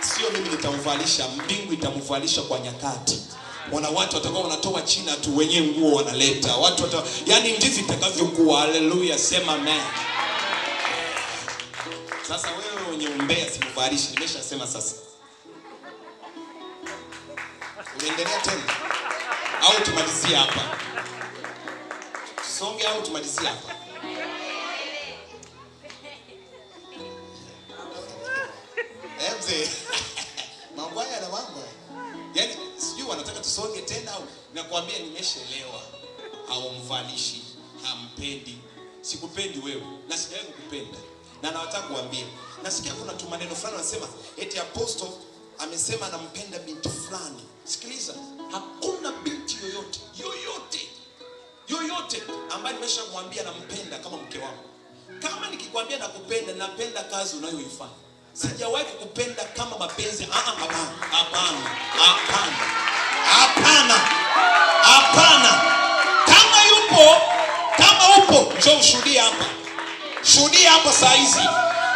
Sio mimi nitamvalisha, mbingu itamvalisha kwa nyakati. Wana watu watakao wanatoa China tu, wenyewe nguo wanaleta. Yani ndivyo itakavyokuwa. Haleluya, sema amen. Sasa wewe wenye umbea simvalishi, nimeshasema sasa. Unaendelea tena au tumalizie hapa? Songe au tumalizie hapa? Emze. Mambo haya na mambo. Yaani sijui wanataka tusonge tena au nakwambia nimeshelewa. Haumvalishi, hampendi. Sikupendi wewe na sijawahi kukupenda. Na nataka kuambia, nasikia kuna tu maneno fulani wanasema eti Apostle amesema anampenda binti fulani. Sikiliza, hakuna binti yoyote ambaye nimeshamwambia nampenda kama mke wangu. Kama nikikwambia nakupenda, napenda kazi unayoifanya. Sijawahi kukupenda kama mapenzi. Hapana. Kama upo, njoo ushuhudie hapa. Shuhudia hapa saa hizi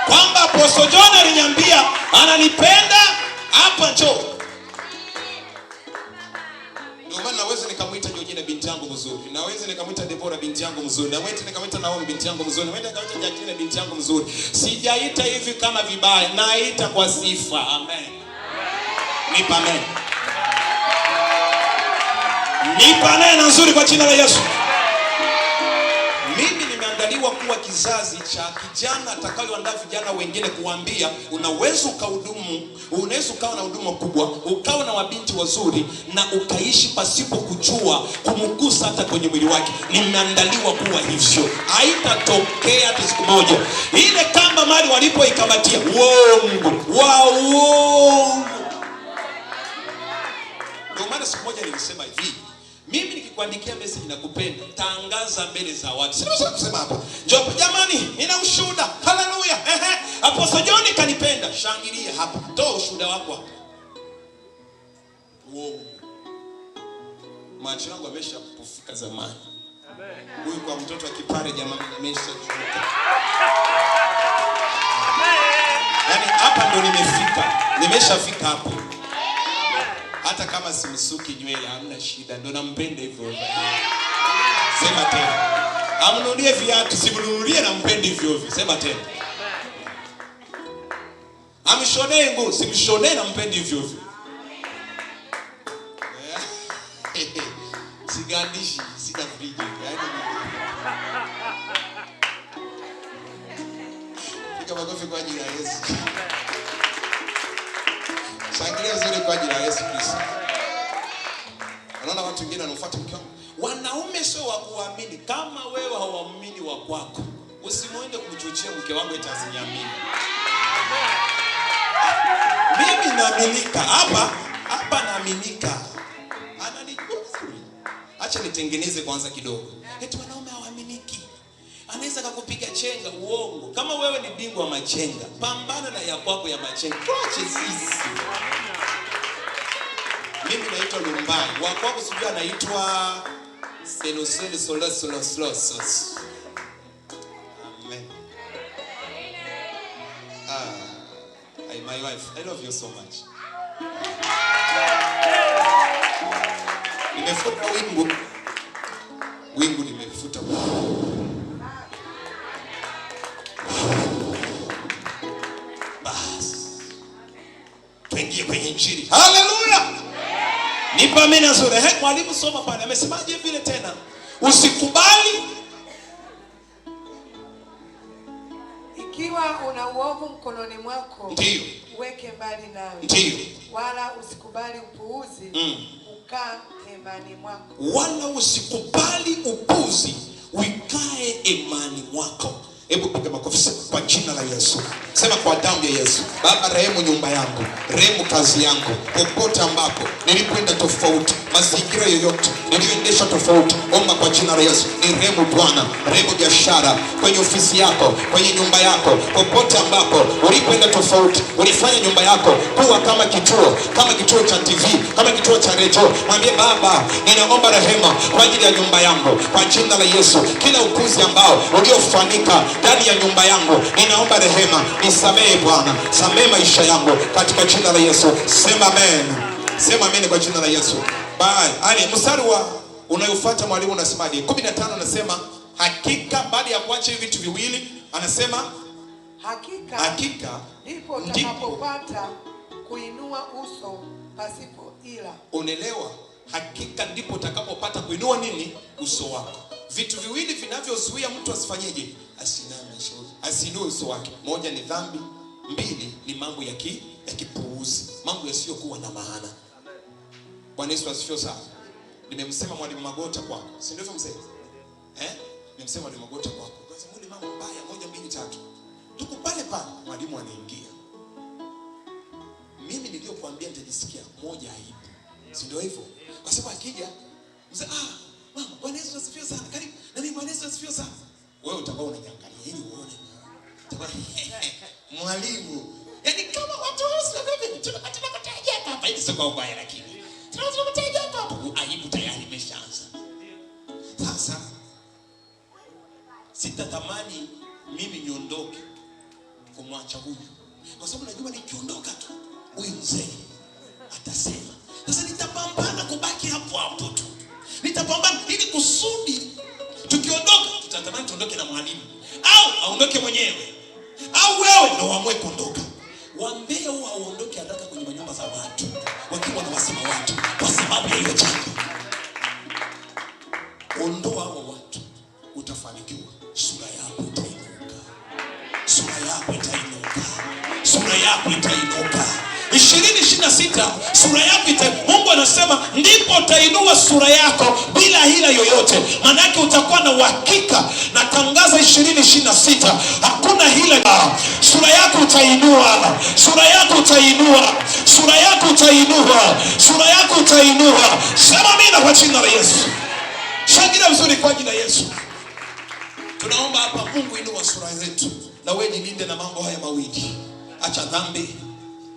kwamba Apostle John aliniambia ananipenda. Hapa njoo. Ndio maana naweza nikamuita Georgina binti yangu mzuri. Naweza nikamuita Deborah binti yangu mzuri. Naweza nikamuita Naomi binti yangu mzuri. Naweza nikamuita Jacqueline binti yangu mzuri. Sijaita hivi kama vibaya, naita kwa sifa. Amen. Nipa amen. Nipa neno nzuri kwa jina la Yesu. Mimi nimeandaliwa kuwa kizazi cha kijana atakayoandaa vijana wengine, kuambia unaweza ukawa na huduma kubwa, ukawa na wabinti wazuri na ukaishi pasipo kujua kumgusa hata kwenye mwili wake. Nimeandaliwa kuwa hivyo. Haitatokea hata siku moja ile kamba mali walipoikamatia uongo. Ndio maana siku moja nilisema hivi, mimi nikikuandikia message nakupenda, tangaza mbele za watu. Sasa kusema hapa, njoo jamani, nina ushuhuda. Haleluya. Apostle John kanipenda. Shangilia hapa. Toa ushuhuda wako hapa. Wow. Macho yangu yameshapofika zamani. Amen. Huyu kwa mtoto wa kipare jamani ameshajuka. Yaani hapa ndo nimeshafika hapo. Hata kama simsuki nywele hamna shida, ndo nampenda hivyo. Sema tena. Amnunulie viatu, simnunulie nampenda hivyo. Sema tena. Amshonee nguo, simshonee nampenda hivyo. Sigandishi, sikafriji. Piga makofi kwa ajili ya Yesu. Shangilia vizuri kwa ajili ya Yesu Kristo. Unaona watu wengine wanafuata mke wangu. Wanaume sio wa kuamini. Kama wewe hauamini wa kwako, usimuende kumchochea mke wangu eti asiniamini. Mimi naaminika. Hapa naaminika. Ananijua vizuri. Acha nitengeneze kwanza kidogo. Eti wanaume hawaaminiki. Anaweza kukupiga chenga, uongo. Kama wewe ni bingwa wa machenga, pambana na ya kwako ya machenga. Tuache sisi. Mimi naitwa Lumbai. Wa kwako sijui anaitwa Solos. Amen. My wife, I love you so much. Nimefuta wingu nimefuta. Tuingie kwenye injili. Haleluya. Nipa mimi nzuri. Mwalimu soma pale. Amesemaje vile tena? Usikubali Ikiwa una uovu mkononi mwako, ndiyo, uweke mbali nawe. ndiyo, Wala usikubali upuuzi ukaa hemani mwako. wala usikubali upuuzi uikae imani mwako. Hebu piga makofi kwa jina la Yesu. Sema kwa damu ya Yesu. Baba, rehemu nyumba yangu, rehemu kazi yangu, popote ambapo nilikwenda tofauti, mazingira yoyote niliyoendesha tofauti, omba kwa jina la Yesu. Ni rehemu Bwana, rehemu biashara, kwenye ofisi yako, kwenye nyumba yako, popote ambapo ulikwenda tofauti, ulifanya nyumba yako kuwa kama kituo cha TV, kama kituo cha redio. Mwambie Baba, ninaomba rehema kwa ajili ya nyumba yangu kwa jina la Yesu. Kila upuzi ambao uliofanyika ndani ya nyumba yangu, ninaomba rehema, nisamehe Bwana, samehe maisha yangu katika jina la Yesu. Sema amen. Sema amen kwa jina la Yesu. Bye. Mstari wa unayofuata mwalimu unasemaje? 15 anasema hakika baada ya kuacha hivi vitu viwili anasema hakika ndipo utakapopata kuinua uso pasipo ila. Unaelewa? Hakika ndipo utakapopata kuinua nini? Uso wako. Vitu viwili vinavyozuia mtu asifanyeje? Asinue uso wake. Moja ni dhambi, mbili ni mambo ya kipuuzi, mambo yasiyokuwa na maana. Bwana Yesu asifiwe sana. Nimemsema mwalimu Magota kwako, si ndivyo mzee? Nimemsema mwalimu Magota kwako. Kwanza mwili mambo mbaya 1 2 3. Tuko pale pale, mwalimu anaingia. Mimi niliyokuambia nitajisikia moja aibu. Si ndio hivyo? Kwa sababu akija mzee, mama, Bwana Yesu asifiwe sana. Karibu. Na mimi Bwana Yesu asifiwe sana. Wewe utakuwa unajiangalia ili uone. Mwalimu. Yaani kama watu wao tunakataja hapa hivi sio kwa ubaya, lakini tunakataja hapa aibu tayari imeshaanza. Sasa sitatamani mimi niondoke kumwacha huyu, kwa sababu najua nikiondoka tu huyu mzee atasema. Sasa nitapambana kubaki hapo hapo tu. Nitapambana ili kusudi tukiondoka tutatamani tuondoke na mwalimu au aondoke mwenyewe au wewe ndio uamue kuondoka. Waambie huwa aondoke haraka kwenye manyumba za watu wakiwa na wasema watu kwa sababu ya hiyo jambo. Ondoa hao watu, utafanikiwa. Sura yako itainuka. Sura yako itainuka. Sura yako itainuka. 2026 sura yako Mungu anasema ndipo utainua sura yako bila hila yoyote. Maana yake utakuwa na uhakika. Natangaza 2026 hakuna hila. Sura yako utainua. Sura yako utainua. Sura yako utainua. Sura yako utainua. Sema amina kwa jina la Yesu. Shangilia vizuri kwa jina la Yesu. Tunaomba hapa, Mungu inua sura zetu. Na wewe jilinde na mambo haya mawili. Acha dhambi.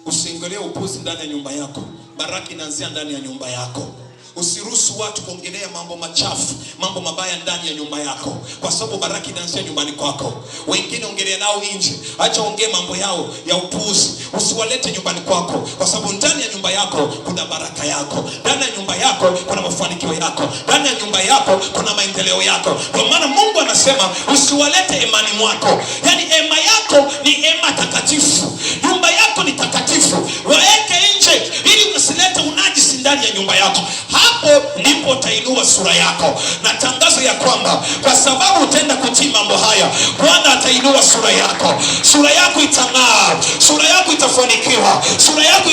Usiingilie upuzi ndani ya nyumba yako. Baraka inaanzia ndani ya nyumba yako. Usiruhusu watu kuongelea mambo machafu, mambo mabaya ndani ya nyumba yako, kwa sababu baraka inaanzia nyumbani kwako. Wengine ongelea nao nje, acha ongee mambo yao ya upuzi. Usiwalete nyumbani kwako, kwa sababu ndani ya nyumba yako kuna baraka yako. Ndani ya nyumba yako kuna mafanikio yako. Ndani ya nyumba yako kuna maendeleo yako. Kwa maana Mungu anasema usiwalete hemani mwako. Yaani hema yako ni hema takatifu. Nyumba yako ni takatifu. Waeke nje ili usilete unajisi ndani ya nyumba yako. Hapo ndipo utainua sura yako. Na tangazo ya kwamba kwa sababu utaenda kutii mambo haya, Bwana atainua sura yako. Sura yako itang'aa. Sura yako itafanikiwa. Sura yako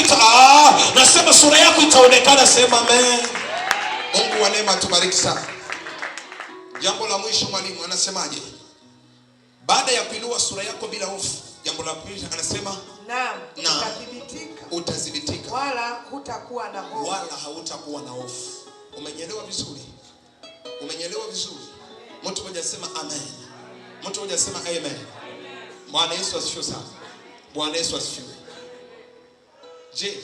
nasema sura yako itaonekana. Sema amen. Mungu wa neema tubariki sana. Jambo la mwisho mwalimu anasemaje? Baada ya kuinua sura yako bila hofu, jambo la pili anasema naam, utadhibitika. Wala hutakuwa na hofu. Wala hautakuwa na hofu. Umenyelewa vizuri? Umenyelewa vizuri? Mtu mmoja asema amen. Mtu mmoja asema amen. Bwana Yesu asifiwe sana. Bwana Yesu asifiwe. Je,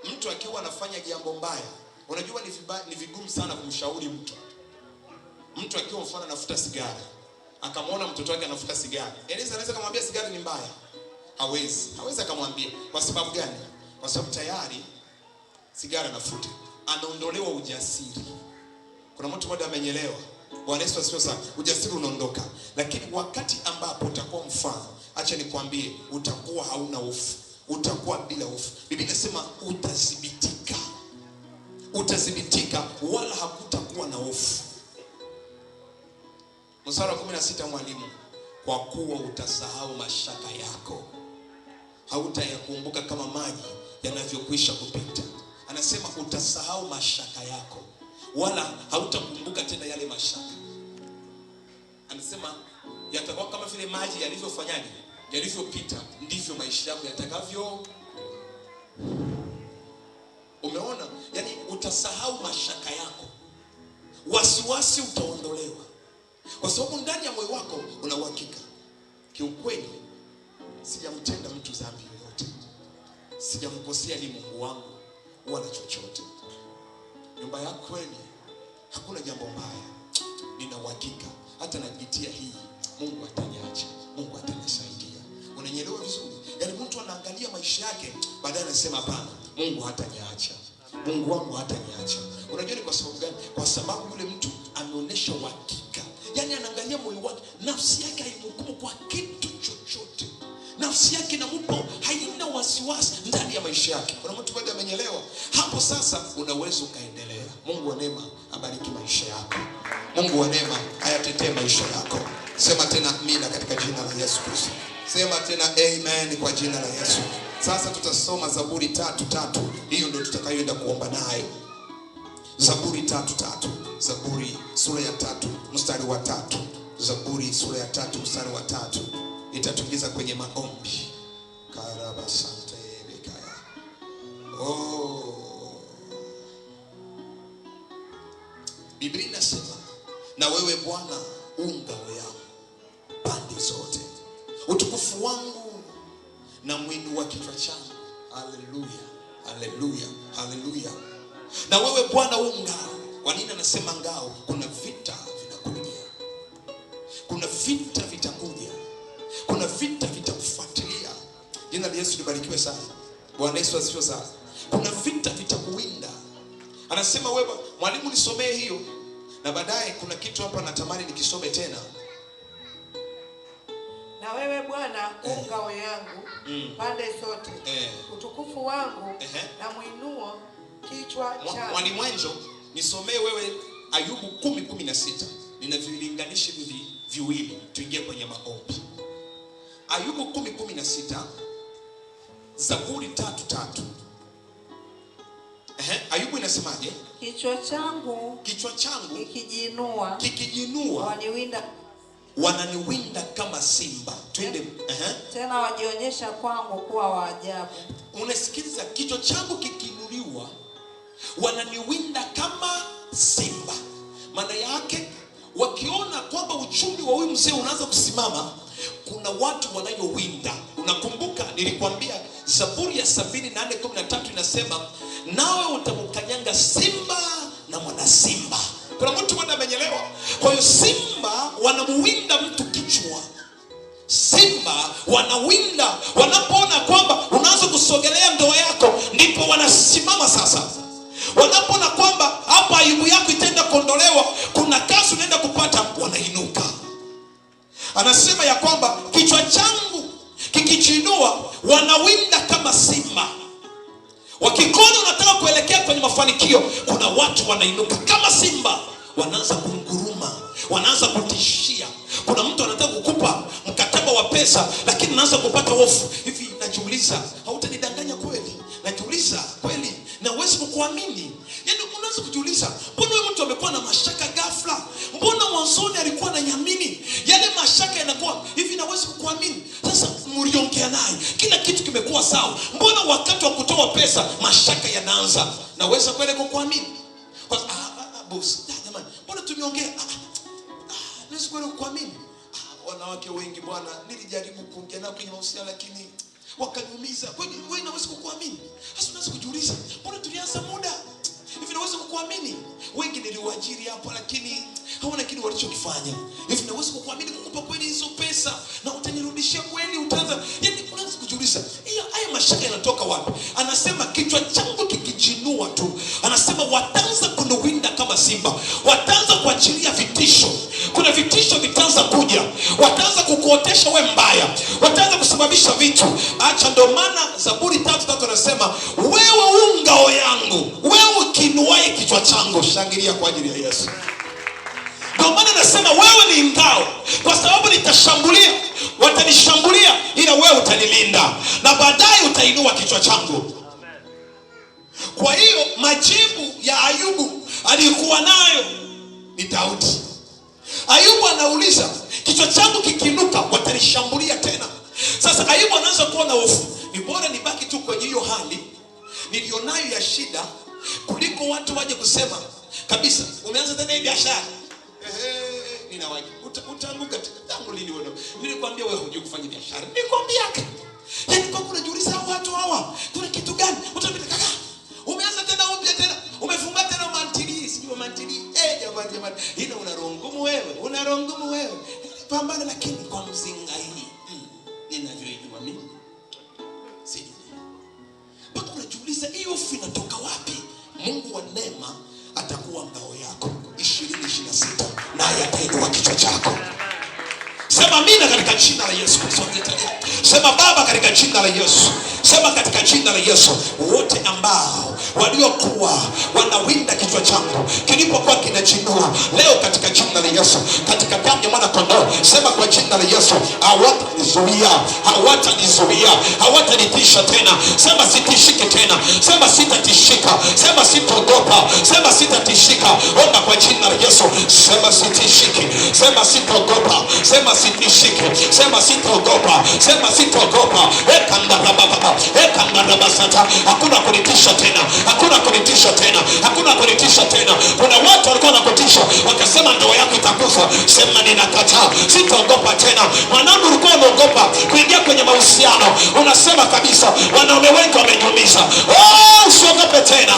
mtu akiwa anafanya jambo mbaya, unajua ni vigumu sana kumshauri mtu. Mtu akiwa mfano anafuta sigara, akamwona mtoto wake anafuta sigara, anaweza kumwambia sigara ni mbaya? Hawezi akamwambia. Kwa sababu gani? Kwa sababu tayari sigara anafuta, anaondolewa ujasiri. Kuna mtu mmoja amenyelewa. Bwana Yesu asifiwe sana. Ujasiri unaondoka. Lakini wakati ambapo utakuwa mfano, acha nikwambie, utakuwa hauna hofu. Utakuwa bila hofu. Biblia inasema utadhibitika. Utadhibitika wala hakutakuwa na hofu. Mstari wa 16 mwalimu. kwa kuwa utasahau mashaka yako. Hautayakumbuka kama maji yanavyokwisha kupita. Anasema utasahau mashaka yako, wala hautakumbuka tena yale mashaka. Anasema yatakuwa kama vile maji yalivyofanyaje, yalivyopita, ndivyo maisha yako yatakavyo. Umeona? Yani utasahau mashaka yako, wasiwasi utaondolewa, kwa sababu ndani ya moyo wako una uhakika, kiukweli sijamtenda mtu dhambi yoyote, sijamkosea ni Mungu wangu wala chochote. Nyumba yako kweli hakuna jambo mbaya, nina uhakika hata najitia hii, Mungu ataniacha, Mungu atanisaidia. Unanielewa vizuri? Yani mtu anaangalia maisha yake, baadaye anasema hapana, Mungu hataniacha, Mungu wangu hataniacha. Unajua ni kwa sababu gani? Kwa sababu yule mtu ameonyesha uhakika. Yani anaangalia moyo wake, nafsi yake haimhukumu kwa kitu chochote. Nafsi yake inampa, haina wasiwasi ndani ya maisha yake. Kuna mtu bado amenyelewa hapo. Sasa unaweza ukaendelea. Mungu wa neema abariki maisha yako. Mungu wa neema ayatetee maisha yako. Sema tena amina katika jina la Yesu Kristo. Sema tena amen kwa jina la Yesu. Sasa tutasoma Zaburi 3:3. Hiyo ndio tutakayoenda kuomba nayo. Zaburi 3:3. Zaburi sura ya 3 mstari wa 3. Zaburi sura ya 3 mstari wa 3. Itatuingiza kwenye maombi. Karaba sante bekaya. Biblia inasema, na wewe Bwana ngao yangu pande zote, utukufu wangu na mwindu wa kichwa changu. Haleluya, haleluya, haleluya. Na wewe Bwana ngao. Kwa nini anasema ngao? Kuna vita vinakuja, kuna vita vitakuja, kuna vita vitakufuatilia. Jina la Yesu libarikiwe sana. Bwana Yesu asifiwe sana. Kuna vita vitakuwinda. Anasema wewe, mwalimu nisomee hiyo, na baadaye kuna kitu hapa natamani nikisome tena. Na wewe Bwana ngao yangu pande zote, utukufu wangu na mwinuo kichwa changu. Mwalimu mwanzo nisomee wewe Ayubu 10:16. Ninavilinganisha hivi viwili tuingie kwenye maombi. Ayubu 10:16, Zaburi 3:3. Ayubu inasemaje? Kichwa changu kikijinua wananiwinda kama simba. Twende. Tena wajionyesha kwangu kuwa waajabu. Unasikiliza? Kichwa changu kikiinuliwa wananiwinda kama simba. Maana yake wakiona kwamba uchumi wa huyu mzee unaanza kusimama, kuna watu wanayowinda. Unakumbuka nilikwambia Zaburi ya 78:13 inasema, nawe utamkanyanga simba na mwana simba. Kuna mtu mmoja amenyelewa. Kwa hiyo simba wanamuwinda mtu kichwa. Simba wanawinda wanapoona kwamba unaanza kusogelea ndoa yako, ndipo wanasimama sasa. Wanapoona kwamba hapa aibu yako itaenda kuondolewa, kuna kazi unaenda kupata, wanainuka. Anasema ya kwamba kichwa changu kikichinua wanawinda kama simba. Wakikona unataka kuelekea kwenye mafanikio, kuna watu wanainuka kama simba, wanaanza kunguruma, wanaanza kutishia. Kuna mtu anataka kukupa mkataba wa pesa, lakini unaanza kupata hofu. Hivi najiuliza, hautanidanganya kweli? Najiuliza kweli, na huwezi kukuamini. Yaani unaanza kujiuliza, mbona huyu mtu amekuwa na mashaka ghafla? Mbona mwanzoni alikuwa ananiamini? Yale mashaka yanakuwa hivi, na huwezi kukuamini. Sasa mliongea naye, kila kitu kimekuwa sawa. Mbona wakati wa kutoa pesa mashaka yanaanza? Naweza kweli kukuamini? Kwa boss, jamani, mbona tumeongea? Naweza kweli kukuamini? Wanawake wengi bwana, nilijaribu kuongea nao kwenye mahusiano lakini wakaniumiza. Kwani wewe unaweza kukuamini? Hasa unaweza kujiuliza, mbona tulianza muda hivi? Naweza kukuamini? Wengi niliwaajiri hapo lakini hawana kitu walichokifanya. Hivi naweza kukuamini kukupa kweli hizo pesa na utanirudishia kweli? Utaanza, yani unaanza kujiuliza, haya mashaka yanatoka wapi? Anasema kichwa changu kikijinua tu, anasema wataanza kuniwinda kama simba. Wataanza kuachilia vitisho. Kuna vitisho vitaanza kuja. Wataanza kukuotesha we mbaya. Wataanza kusababisha vitu. Acha, ndo maana Zaburi 3:3 anasema, wewe ngao yangu, wewe kiinuaye kichwa changu. Shangilia kwa ajili ya Yesu. Ndio maana anasema wewe ni ngao, kwa sababu nitashambulia watanishambulia, ila wewe utanilinda na baadaye utainua kichwa changu. Kwa hiyo majibu ya Ayubu alikuwa nayo ni Daudi. Ayubu anauliza, kichwa changu kikiinuka watanishambulia tena. Sasa Ayubu anaanza kuwa na hofu, ni bora nibaki tu kwenye hiyo hali nilionayo ya shida kuliko watu waje kusema kabisa, umeanza tena hii biashara. Ninawaje utaanguka tangu lini wewe? Nilikwambia wewe hujui kufanya biashara. Nilikwambia yaani kwa kunajiuliza watu hawa kuna kitu gani? Utapita kaka, umeanza tena upya tena, umefunga tena mantili, sijui mantili. Jamani, ina unarongumu wewe. Pambana lakini kwa mzinga hii. Ninavyojua mimi. Sijui. Bado unajiuliza hiyo hofu inatoka wapi? Mungu wa neema atakuwa ngao yako 2026 naye atainua kichwa chako. Sema amina katika jina la Yesu Kristo. Sema Baba katika jina la Yesu. Sema katika jina la Yesu, wote ambao waliokuwa wanawinda kichwa changu kilipokuwa kinachinua leo katika jina la Yesu, katika damu ya mwana kondoo, sema kwa jina la Yesu, hawatanizuia, hawatanitisha tena. Sema sitishiki tena. Sema sitatishika. Sema sitaogopa. Sema sitatishika. Omba kwa jina la Yesu. Sema sitishiki. Sema sitaogopa. Sema sitishiki. Sema sitaogopa. Sema sitaogopa. Hakuna kunitisha tena. Hakuna kunitisha tena. Hakuna kunitisha tena. Kuna watu walikuwa wanakutisha wakasema ndoa yako itakufa. Sema ninakataa. Sitaogopa tena. Mwanangu ulikuwa unaogopa kuingia kwenye mahusiano. Unasema kabisa wanaume wengi wameniumiza. Usiogope tena.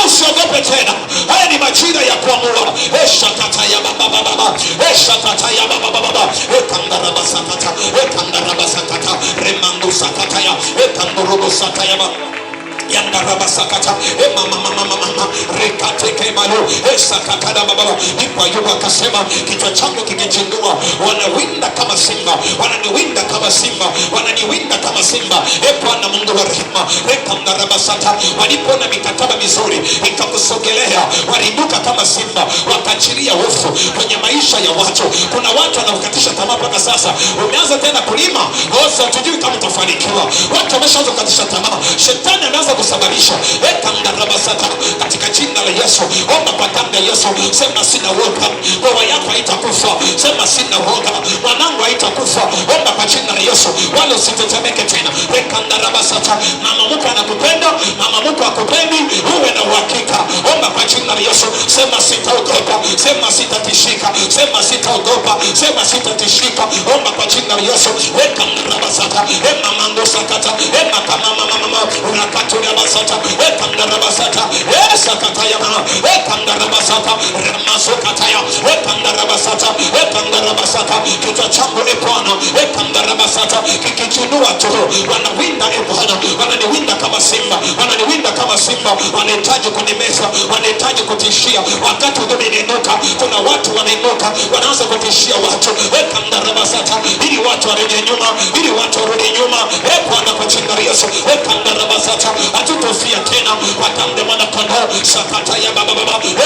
Usiogope tena. Haya ni majira ya kuamua. Shakata ya baba. Shakata ya baba. Ekandara sakata. Ekandara sakata. Remandu sakata ya. Ekanduru sakata ya baba. Yandaraba sakata mama rekate kemalo sakata da baba. Ndipo Ayubu akasema kichwa changu kikichinua wanawinda kama simba, wananiwinda kama simba, wananiwinda kama simba. Bwana Mungu wa rehema, rekandaraba sata, walipoona mikataba mizuri ikakusogelea waliinuka kama simba, wakaachilia hofu kwenye maisha ya watu. Kuna watu wanakukatisha tamaa mpaka sasa. Umeanza tena kulima, hatujui kama utafanikiwa. Watu wameshaanza kukatisha tamaa. Shetani ameanza kusababisha ekandarabasata katika jina la Yesu. Omba kwa damu ya Yesu. Sema sina woga, ndoa yako haitakufa. Sema sina woga, mwanangu haitakufa. Omba kwa jina la Yesu, wala usitetemeke tena. Ekandarabasata, mama mko anakupenda, mama mko akupendi, uwe na uhakika. Omba kwa jina la Yesu. Sema sitaogopa, sema sitatishika, sema sitaogopa, sema sitatishika. Omba kwa jina la Yesu. Ekandarabasata, mama ndo sakata, mama unakatulia basata, ekandarabasata, sakata ya mama, ekandarabasata, ramasokata ya, ekandarabasata, ekandarabasata. Kichwa changu Bwana, ekandarabasata, kikichinua tu wanawinda Bwana, wananiwinda kama simba, wananiwinda kama simba, wanahitaji kunimeza, wanahitaji kutishia. Wakati umeinuka, kuna watu wanainuka, wanaanza kutishia watu, ekandarabasata, ili watu warudi nyuma, ili watu warudi nyuma. Bwana kwa jina la Yesu, ekandarabasata, hatutofia tena kwa damu ya mwana kondoo. Sakata ya baba,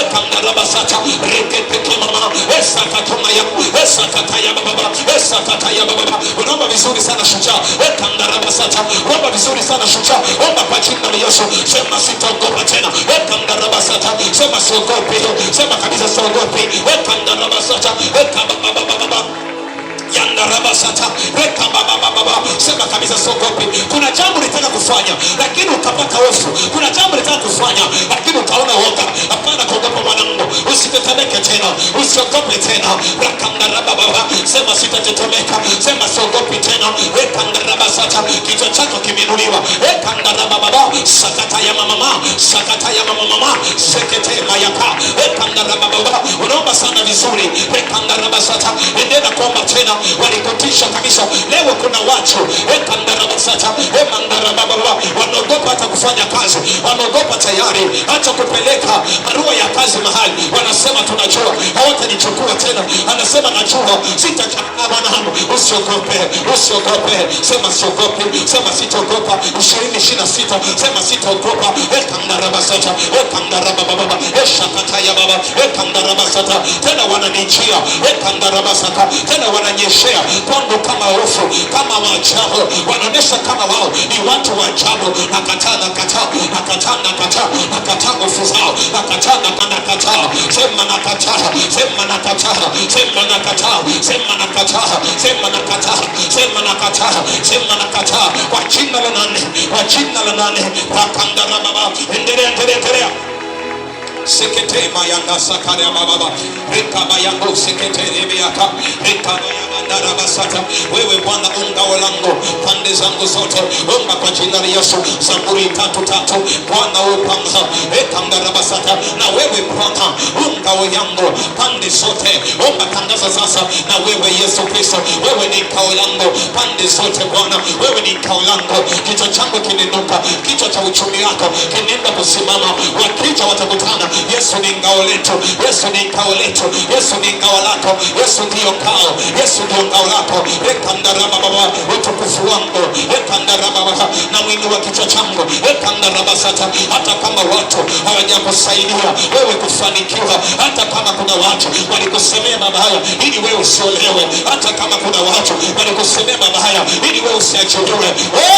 ekandarabasata, rekete mama, sakata ya, sakata ya baba, sakata ya baba. Unaomba vizuri sana shujaa, ekandarabasata, unaomba vizuri sana shujaa. Omba kwa jina la Yesu. Sema sitaogopa tena, ekandarabasata, sema siogopi, sema kabisa siogopi, ekandarabasata, ekababa yandarabasata, ekababa, sema kabisa siogopi. Kuna jambo litaka kufanya lakini ukapata hofu. Kuna jambo litaka kufanya lakini ukaona woga. Hapana kuogopa mwanangu, usitetemeke tena, usiogope tena. Rakandarababa, sema sitatetemeka, sema siogopi tena. Ekandarabasata, kichwa chako kimeinuliwa. Ekandarababa, sakata ya mama, sakata ya mama, sekete mayaka. Ekandarababa, unaomba sana vizuri. Ekandarabasata, endelea kuomba tena. Walikutisha kabisa. Leo kuna watu ekandarabasata, emandarababa, wanaogopa hata kufanya kazi, wanaogopa tayari hata kupeleka barua ya kazi mahali. Wanasema tunajua hawatanichukua tena. Anasema najua sitachakaa mwanangu. Usiogope, usiogope, sema siogopi, sema sitaogopa. 2026 sema sitaogopa. Ekandarabasata, ekandarababa, eshakata ya baba, ekandarabasata. Tena wananijia, ekandarabasata, tena wananyeshea kwangu kama maarufu kama waajabu, wanaonesha kama wao ni watu wa ajabu. Nakataa nguvu zao, nakataa. Sema nakataa, sema nakataa, sema nakataa, sema nakataa, sema nakataa, sema nakataa, sema nakataa kwa jina la nani, kwa jina la nani. Rakandara baba, endelea sekete mayanga sakare baba rika mayango sekete rebiaka rika mayanga basata. Wewe Bwana ungao langu pande zangu zote, omba kwa jina la Yesu. Zaburi 3:3 Bwana upanga ekangara basata. Na wewe Bwana ungao yangu pande zote, omba tangaza sasa. Na wewe Yesu Kristo, wewe ni ngao langu pande zote. Bwana wewe ni ngao langu, kichwa changu kinenuka, kichwa cha uchumi wako kinaenda kusimama, wakija watakutana. Yesu ni ngao letu, Yesu ni ngao letu, Yesu ni ngao lako, Yesu ndio ngao, Yesu ndio ngao lako. Ekandara baba, utukufu wangu ekandara baba, na mwingi wa kichwa changu ekandara basata. Hata kama watu hawajakusaidia wewe kufanikiwa, hata kama kuna watu walikusemea mabaya ili wewe usiolewe, hata kama kuna watu walikusemea mabaya ili wewe usiachiliwe,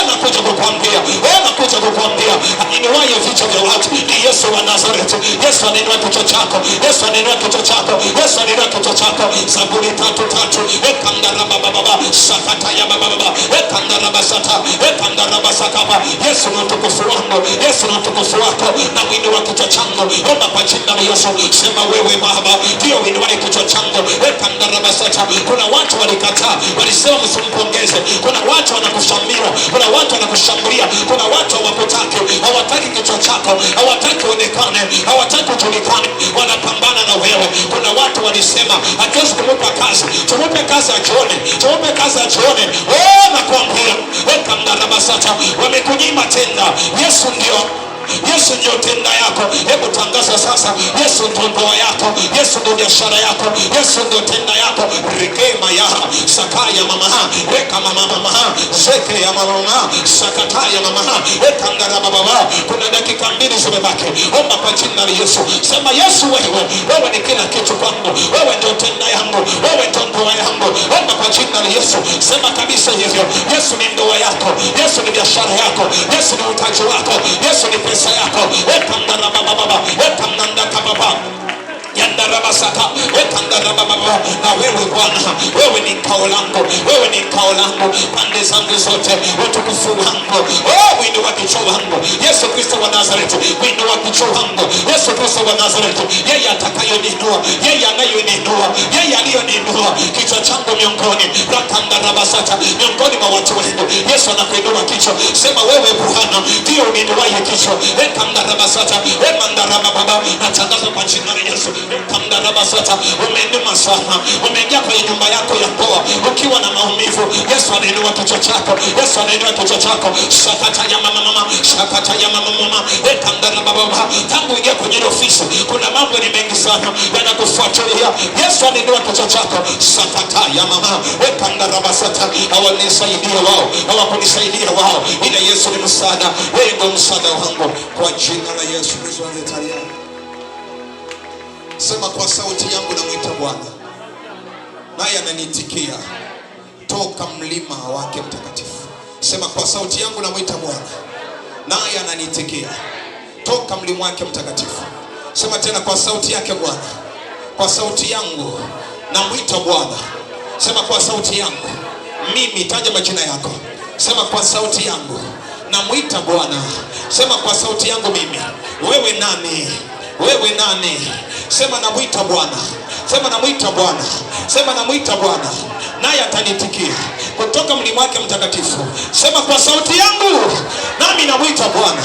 nakuja kukuambia, nakuja kukuambia aniwaye vichwa vya watu ni Yesu wa Nazareti. Yesu anainua kichwa chako, Yesu anainua kichwa chako, Yesu anainua kichwa chako. Zaburi 3:3 ekandara baba sakata ya baba ekandara basata ekandara basakaba. Yesu ni utukufu wangu, Yesu ni utukufu wako, na mwinua kichwa changu. Omba kwa jina la Yesu, sema wewe Baba ndio uinua kichwa changu ekandara basata. Kuna watu walikataa, walisema msimpongeze. Kuna watu wanakushamira, kuna watu wanakushambulia, kuna watu hawakutaki, hawataki kichwa chako, hawataki uonekane, hawataki ujulikane, wanapambana na wewe. Kuna watu walisema hatuwezi kumupa kazi, tumupe kazi ajione, tumupe kazi ajione. Nakuambia ekandara basata, wamekunyima tenda. Yesu ndio tenda yako. Hebu tangaza sasa, Yesu ndio ndoa yako, Yesu ndio biashara yako, Yesu ndio tenda yako. Rikema ya sakaya mama reka mama zeke ya mama sakataya mama ekangara baba. Kuna dakika 2 zimebaki, omba kwa jina la Yesu. Sema Yesu, wewe ni kila kitu kwangu, wewe ndio tenda yangu, wewe ndio ndoa yangu. Omba kwa jina la Yesu, sema kabisa hivyo. Yesu ni ndoa yako, Yesu ni biashara yako, Yesu ni utaji wako, Yesu ni pesa yako. Ekandara baba ekandanda kababa yandarabasaka ekandarababa. Na wewe Bwana, wewe ni ngao langu, wewe ni ngao langu pande zangu zote, utukufu wangu. Mwinua kichwa wangu Yesu Kristo wa Nazareti, mwinua kichwa wangu Yesu Kristo wa Nazareti. Yeye atakayoninua, yeye anayoninua, yeye aliyoninua kichwa changu miongoni rakandarabasata, miongoni mwa watu wengi. Yesu anakuinua kichwa. Sema wewe Bwana ndio uninuaye kichwa ekandarabasata emandarababa. Natangaza kwa jina la Yesu kandarabasata. Umeinua sana, umeingia kwenye nyumba yako ya ndoa ukiwa na maumivu. Yesu anainua kichwa chako, Yesu anainua kichwa chako. Sakata ya mama, sakata ya mama ekandarababa. Tangu ingia kwenye ofisi kuna mambo ni mengi sana yanakufuatilia. Yesu anainua kichwa chako. Sakata ya mama ekandarabasata. Hawanisaidia wao, hawakunisaidia wao, ila Yesu ni msaada. Wewe ndio msaada wangu kwa jina la Yesu Kristo wa Nazareti. Sema kwa sauti yangu namwita Bwana, naye ananiitikia toka mlima wake mtakatifu. Sema kwa sauti yangu namwita Bwana, naye ananiitikia toka mlima wake mtakatifu. Sema tena kwa sauti yake Bwana, kwa sauti yangu namwita Bwana. Sema kwa sauti yangu mimi, taja majina yako. Sema kwa sauti yangu namwita Bwana. Sema kwa sauti yangu mimi. Wewe nani? Wewe nani? Sema namwita Bwana. Sema namwita Bwana. Sema namwita Bwana, naye atanitikia kutoka mlima wake mtakatifu. Sema kwa sauti yangu nami namwita Bwana,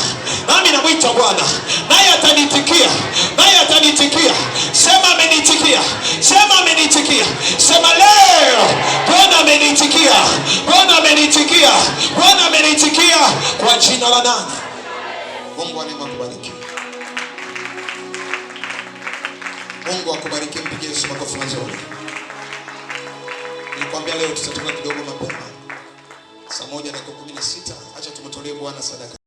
nami namwita Bwana, naye atanitikia, naye atanitikia. Sema amenitikia, sema amenitikia. Sema leo Bwana amenitikia, Bwana amenitikia, Bwana amenitikia kwa jina la nani? Mungu akubariki. Mungu akubariki. Mpigie Yesu makofi mazuri. Nilikwambia leo tutatoka kidogo mapema. Saa 1:16. Acha tumtolee Bwana sadaka.